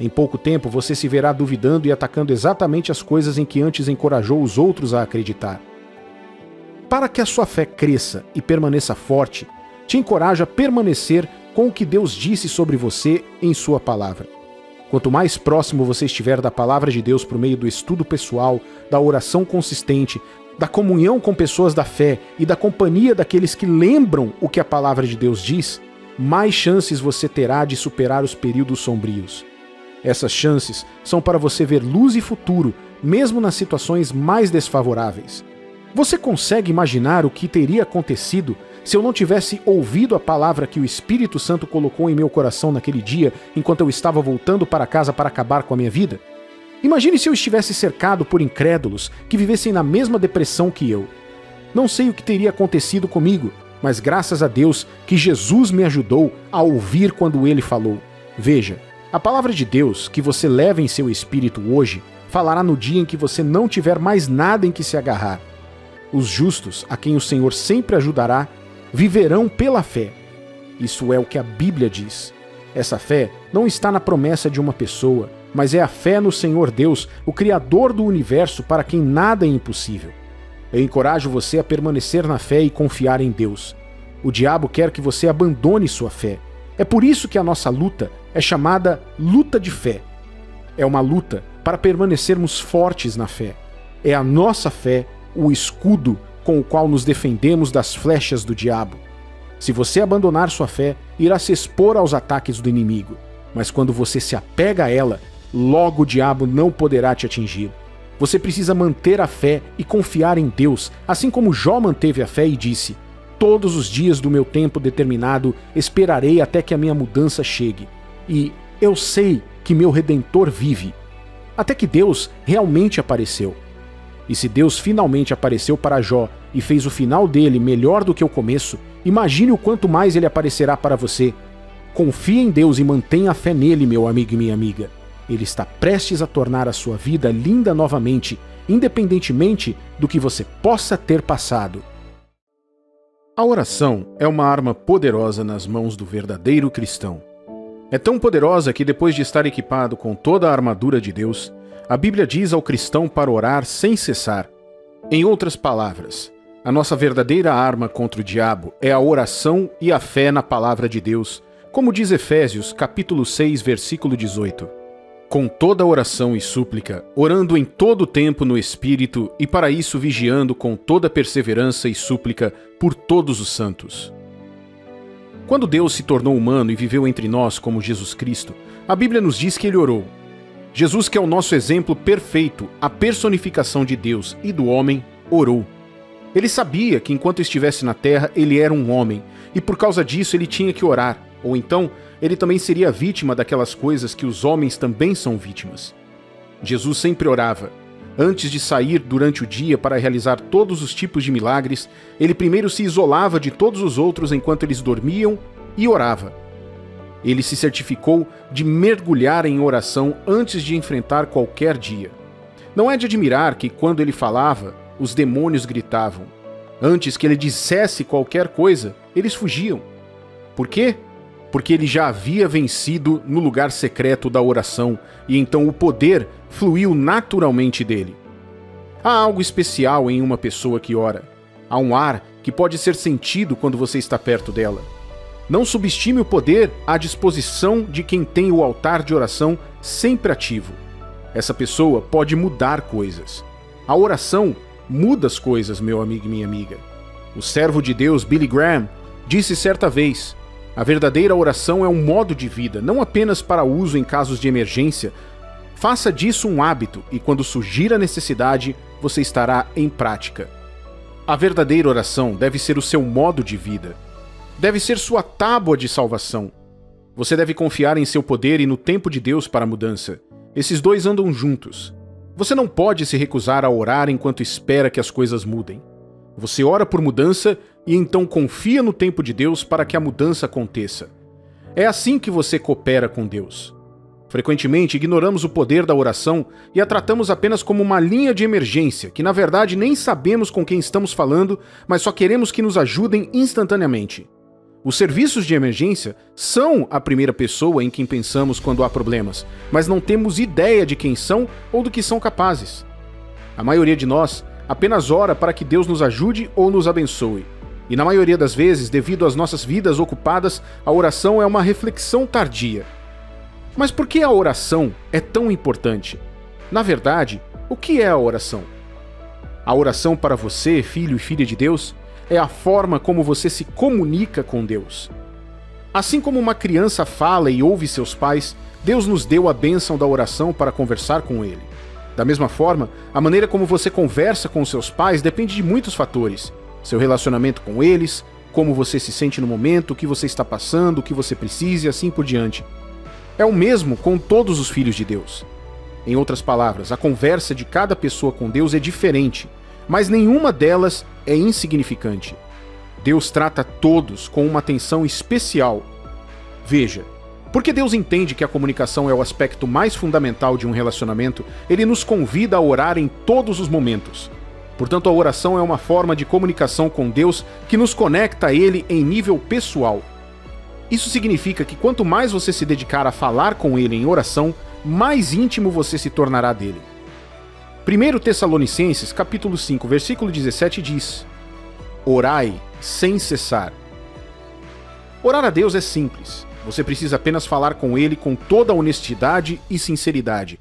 Em pouco tempo você se verá duvidando e atacando exatamente as coisas em que antes encorajou os outros a acreditar. Para que a sua fé cresça e permaneça forte, te encorajo a permanecer com o que Deus disse sobre você em sua palavra. Quanto mais próximo você estiver da palavra de Deus por meio do estudo pessoal, da oração consistente, da comunhão com pessoas da fé e da companhia daqueles que lembram o que a palavra de Deus diz, mais chances você terá de superar os períodos sombrios. Essas chances são para você ver luz e futuro, mesmo nas situações mais desfavoráveis. Você consegue imaginar o que teria acontecido se eu não tivesse ouvido a palavra que o Espírito Santo colocou em meu coração naquele dia, enquanto eu estava voltando para casa para acabar com a minha vida? Imagine se eu estivesse cercado por incrédulos que vivessem na mesma depressão que eu. Não sei o que teria acontecido comigo, mas graças a Deus que Jesus me ajudou a ouvir quando ele falou. Veja, a palavra de Deus que você leva em seu espírito hoje falará no dia em que você não tiver mais nada em que se agarrar. Os justos, a quem o Senhor sempre ajudará, viverão pela fé. Isso é o que a Bíblia diz. Essa fé não está na promessa de uma pessoa, mas é a fé no Senhor Deus, o Criador do universo, para quem nada é impossível. Eu encorajo você a permanecer na fé e confiar em Deus. O diabo quer que você abandone sua fé. É por isso que a nossa luta é chamada luta de fé. É uma luta para permanecermos fortes na fé. É a nossa fé o escudo com o qual nos defendemos das flechas do diabo. Se você abandonar sua fé, irá se expor aos ataques do inimigo. Mas quando você se apega a ela, logo o diabo não poderá te atingir. Você precisa manter a fé e confiar em Deus, assim como Jó manteve a fé e disse: todos os dias do meu tempo determinado esperarei até que a minha mudança chegue. E eu sei que meu Redentor vive. Até que Deus realmente apareceu. E se Deus finalmente apareceu para Jó e fez o final dele melhor do que o começo, imagine o quanto mais ele aparecerá para você. Confie em Deus e mantenha a fé nele, meu amigo e minha amiga. Ele está prestes a tornar a sua vida linda novamente, independentemente do que você possa ter passado. A oração é uma arma poderosa nas mãos do verdadeiro cristão. É tão poderosa que, depois de estar equipado com toda a armadura de Deus, a Bíblia diz ao cristão para orar sem cessar. Em outras palavras, A nossa verdadeira arma contra o diabo é a oração e a fé na palavra de Deus, como diz Efésios, capítulo 6, versículo 18. Com toda oração e súplica, orando em todo o tempo no Espírito e para isso vigiando com toda perseverança e súplica por todos os santos. Quando Deus se tornou humano e viveu entre nós como Jesus Cristo, a Bíblia nos diz que ele orou. Jesus, que é o nosso exemplo perfeito, a personificação de Deus e do homem, orou. Ele sabia que enquanto estivesse na terra, ele era um homem, e por causa disso ele tinha que orar, ou então ele também seria vítima daquelas coisas que os homens também são vítimas. Jesus sempre orava. Antes de sair durante o dia para realizar todos os tipos de milagres, ele primeiro se isolava de todos os outros enquanto eles dormiam e orava. Ele se certificou de mergulhar em oração antes de enfrentar qualquer dia. Não é de admirar que, quando ele falava, os demônios gritavam. Antes que ele dissesse qualquer coisa, eles fugiam. Por quê? Porque ele já havia vencido no lugar secreto da oração, e então o poder fluiu naturalmente dele. Há algo especial em uma pessoa que ora. Há um ar que pode ser sentido quando você está perto dela. Não subestime o poder à disposição de quem tem o altar de oração sempre ativo. Essa pessoa pode mudar coisas. A oração muda as coisas, meu amigo e minha amiga. O servo de Deus, Billy Graham, disse certa vez: a verdadeira oração é um modo de vida, não apenas para uso em casos de emergência. Faça disso um hábito e quando surgir a necessidade, você estará em prática. A verdadeira oração deve ser o seu modo de vida. Deve ser sua tábua de salvação. Você deve confiar em seu poder e no tempo de Deus para a mudança. Esses dois andam juntos. Você não pode se recusar a orar enquanto espera que as coisas mudem. Você ora por mudança e então confia no tempo de Deus para que a mudança aconteça. É assim que você coopera com Deus. Frequentemente ignoramos o poder da oração e a tratamos apenas como uma linha de emergência, que na verdade nem sabemos com quem estamos falando, mas só queremos que nos ajudem instantaneamente. Os serviços de emergência são a primeira pessoa em quem pensamos quando há problemas, mas não temos ideia de quem são ou do que são capazes. A maioria de nós apenas ora para que Deus nos ajude ou nos abençoe. E na maioria das vezes, devido às nossas vidas ocupadas, a oração é uma reflexão tardia. Mas por que a oração é tão importante? Na verdade, o que é a oração? A oração para você, filho e filha de Deus, é a forma como você se comunica com Deus. Assim como uma criança fala e ouve seus pais, Deus nos deu a bênção da oração para conversar com Ele. Da mesma forma, a maneira como você conversa com seus pais depende de muitos fatores. Seu relacionamento com eles, como você se sente no momento, o que você está passando, o que você precisa e assim por diante. É o mesmo com todos os filhos de Deus. Em outras palavras, a conversa de cada pessoa com Deus é diferente, mas nenhuma delas é insignificante. Deus trata todos com uma atenção especial. Veja, porque Deus entende que a comunicação é o aspecto mais fundamental de um relacionamento, Ele nos convida a orar em todos os momentos. Portanto, a oração é uma forma de comunicação com Deus que nos conecta a Ele em nível pessoal. Isso significa que quanto mais você se dedicar a falar com Ele em oração, mais íntimo você se tornará dele. 1 Tessalonicenses, capítulo 5, versículo 17 diz: Orai sem cessar. Orar a Deus é simples. Você precisa apenas falar com Ele com toda a honestidade e sinceridade.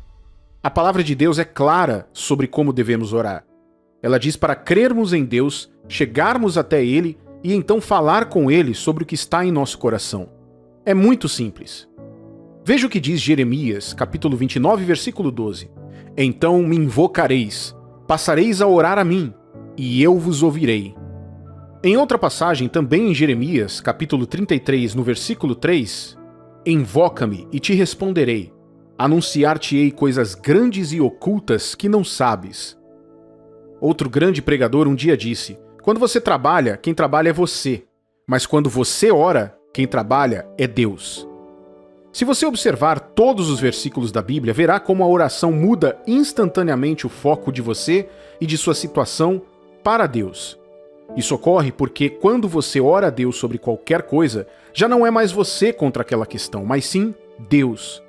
A palavra de Deus é clara sobre como devemos orar. Ela diz para crermos em Deus, chegarmos até Ele e então falar com Ele sobre o que está em nosso coração. É muito simples. Veja o que diz Jeremias, capítulo 29, versículo 12. Então me invocareis, passareis a orar a mim, e eu vos ouvirei. Em outra passagem, também em Jeremias, capítulo 33, no versículo 3, invoca-me e te responderei, anunciar-te-ei coisas grandes e ocultas que não sabes. Outro grande pregador um dia disse: quando você trabalha, quem trabalha é você, mas quando você ora, quem trabalha é Deus. Se você observar todos os versículos da Bíblia, verá como a oração muda instantaneamente o foco de você e de sua situação para Deus. Isso ocorre porque quando você ora a Deus sobre qualquer coisa, já não é mais você contra aquela questão, mas sim Deus.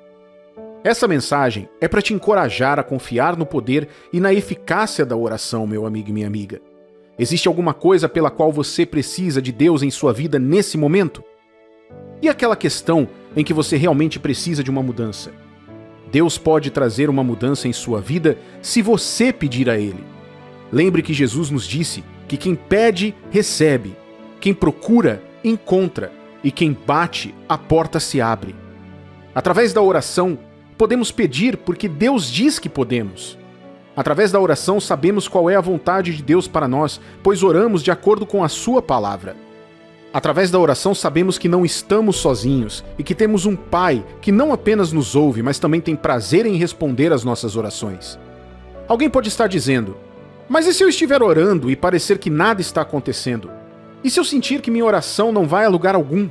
Essa mensagem é para te encorajar a confiar no poder e na eficácia da oração, meu amigo e minha amiga. Existe alguma coisa pela qual você precisa de Deus em sua vida nesse momento? E aquela questão em que você realmente precisa de uma mudança? Deus pode trazer uma mudança em sua vida se você pedir a Ele. Lembre que Jesus nos disse que quem pede, recebe, quem procura, encontra, e quem bate, a porta se abre. Através da oração, podemos pedir porque Deus diz que podemos. Através da oração, sabemos qual é a vontade de Deus para nós, pois oramos de acordo com a sua palavra. Através da oração, sabemos que não estamos sozinhos e que temos um Pai que não apenas nos ouve, mas também tem prazer em responder às nossas orações. Alguém pode estar dizendo: mas e se eu estiver orando e parecer que nada está acontecendo? E se eu sentir que minha oração não vai a lugar algum?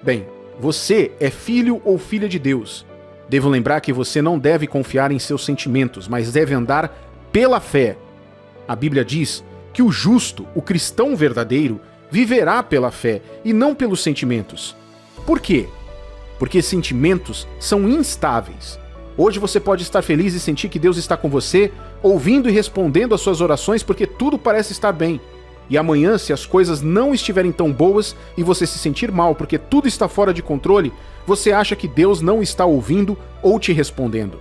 Bem, você é filho ou filha de Deus. Devo lembrar que você não deve confiar em seus sentimentos, mas deve andar pela fé. A Bíblia diz que o justo, o cristão verdadeiro, viverá pela fé e não pelos sentimentos. Por quê? Porque sentimentos são instáveis. Hoje você pode estar feliz e sentir que Deus está com você, ouvindo e respondendo às suas orações porque tudo parece estar bem. E amanhã, se as coisas não estiverem tão boas e você se sentir mal porque tudo está fora de controle, você acha que Deus não está ouvindo ou te respondendo.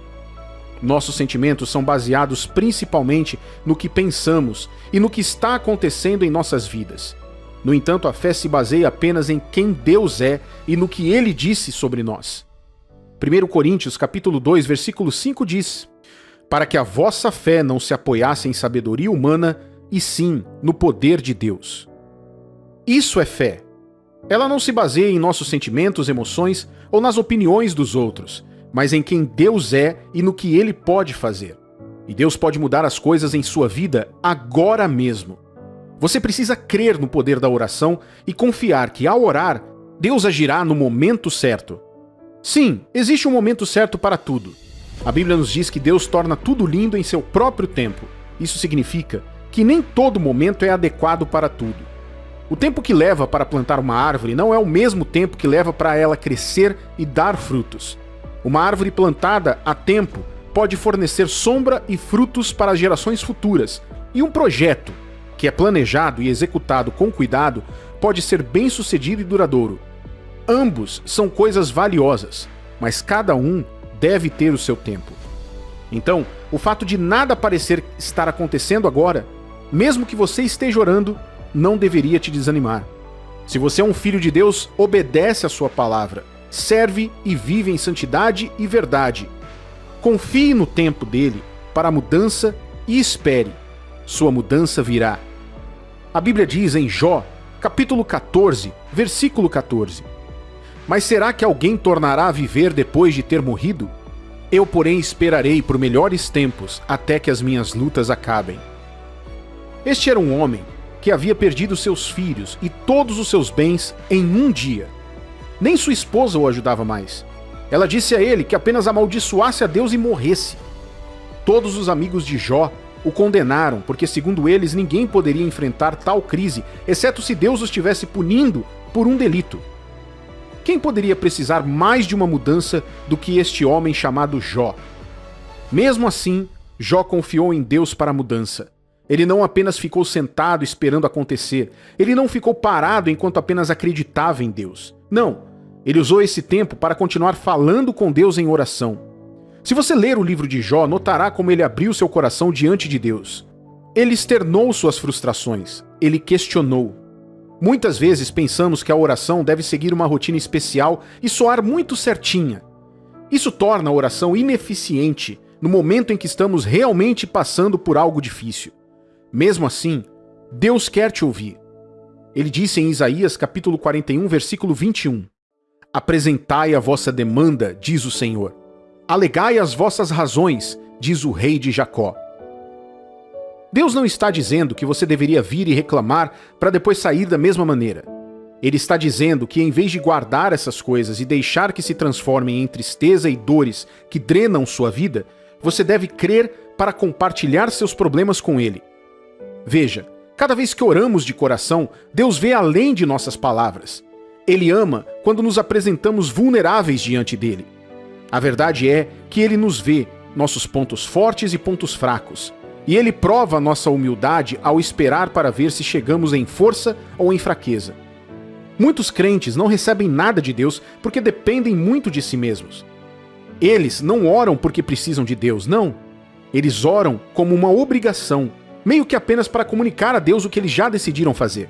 Nossos sentimentos são baseados principalmente no que pensamos e no que está acontecendo em nossas vidas. No entanto, a fé se baseia apenas em quem Deus é e no que Ele disse sobre nós. 1 Coríntios capítulo 2, versículo 5 diz: para que a vossa fé não se apoiasse em sabedoria humana, e sim no poder de Deus. Isso é fé. Ela não se baseia em nossos sentimentos, emoções ou nas opiniões dos outros, mas em quem Deus é e no que Ele pode fazer. E Deus pode mudar as coisas em sua vida agora mesmo. Você precisa crer no poder da oração e confiar que, ao orar, Deus agirá no momento certo. Sim, existe um momento certo para tudo. A Bíblia nos diz que Deus torna tudo lindo em seu próprio tempo. Isso significa que nem todo momento é adequado para tudo. O tempo que leva para plantar uma árvore não é o mesmo tempo que leva para ela crescer e dar frutos. Uma árvore plantada a tempo pode fornecer sombra e frutos para as gerações futuras, e um projeto, que é planejado e executado com cuidado, pode ser bem-sucedido e duradouro. Ambos são coisas valiosas, mas cada um deve ter o seu tempo. Então, o fato de nada parecer estar acontecendo agora, mesmo que você esteja orando, não deveria te desanimar. Se você é um filho de Deus, obedece a sua palavra, serve e vive em santidade e verdade. Confie no tempo dele para a mudança e espere. Sua mudança virá. A Bíblia diz em Jó, capítulo 14, versículo 14: mas será que alguém tornará a viver depois de ter morrido? Eu, porém, esperarei por melhores tempos até que as minhas lutas acabem. Este era um homem que havia perdido seus filhos e todos os seus bens em um dia. Nem sua esposa o ajudava mais. Ela disse a ele que apenas amaldiçoasse a Deus e morresse. Todos os amigos de Jó o condenaram, porque segundo eles ninguém poderia enfrentar tal crise, exceto se Deus o estivesse punindo por um delito. Quem poderia precisar mais de uma mudança do que este homem chamado Jó? Mesmo assim, Jó confiou em Deus para a mudança. Ele não apenas ficou sentado esperando acontecer, ele não ficou parado enquanto apenas acreditava em Deus. Não, ele usou esse tempo para continuar falando com Deus em oração. Se você ler o livro de Jó, notará como ele abriu seu coração diante de Deus. Ele externou suas frustrações, ele questionou. Muitas vezes pensamos que a oração deve seguir uma rotina especial e soar muito certinha. Isso torna a oração ineficiente no momento em que estamos realmente passando por algo difícil. Mesmo assim, Deus quer te ouvir. Ele disse em Isaías capítulo 41, versículo 21: apresentai a vossa demanda, diz o Senhor. Alegai as vossas razões, diz o Rei de Jacó. Deus não está dizendo que você deveria vir e reclamar para depois sair da mesma maneira. Ele está dizendo que em vez de guardar essas coisas e deixar que se transformem em tristeza e dores que drenam sua vida, você deve crer para compartilhar seus problemas com Ele. Veja, cada vez que oramos de coração, Deus vê além de nossas palavras. Ele ama quando nos apresentamos vulneráveis diante dele. A verdade é que Ele nos vê, nossos pontos fortes e pontos fracos. E Ele prova a nossa humildade ao esperar para ver se chegamos em força ou em fraqueza. Muitos crentes não recebem nada de Deus porque dependem muito de si mesmos. Eles não oram porque precisam de Deus, não. Eles oram como uma obrigação, meio que apenas para comunicar a Deus o que eles já decidiram fazer.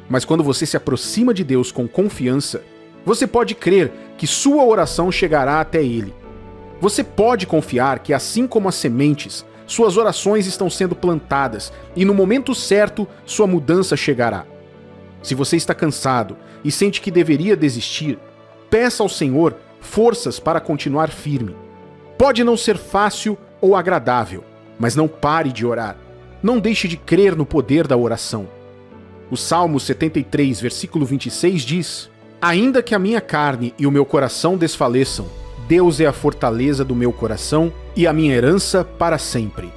Mas quando você se aproxima de Deus com confiança, você pode crer que sua oração chegará até Ele. Você pode confiar que, assim como as sementes, suas orações estão sendo plantadas e no momento certo sua mudança chegará. Se você está cansado e sente que deveria desistir, peça ao Senhor forças para continuar firme. Pode não ser fácil ou agradável, mas não pare de orar. Não deixe de crer no poder da oração. O Salmo 73, versículo 26 diz: Ainda que a minha carne e o meu coração desfaleçam, Deus é a fortaleza do meu coração e a minha herança para sempre.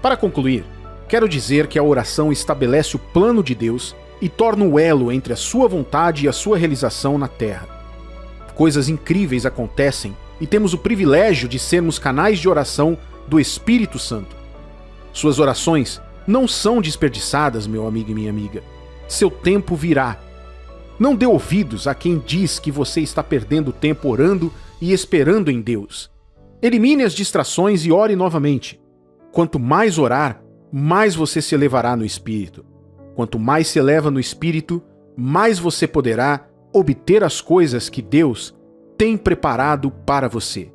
Para concluir, quero dizer que a oração estabelece o plano de Deus e torna o elo entre a sua vontade e a sua realização na terra. Coisas incríveis acontecem e temos o privilégio de sermos canais de oração do Espírito Santo. Suas orações não são desperdiçadas, meu amigo e minha amiga. Seu tempo virá. Não dê ouvidos a quem diz que você está perdendo tempo orando e esperando em Deus. Elimine as distrações e ore novamente. Quanto mais orar, mais você se elevará no Espírito. Quanto mais se eleva no Espírito, mais você poderá obter as coisas que Deus tem preparado para você.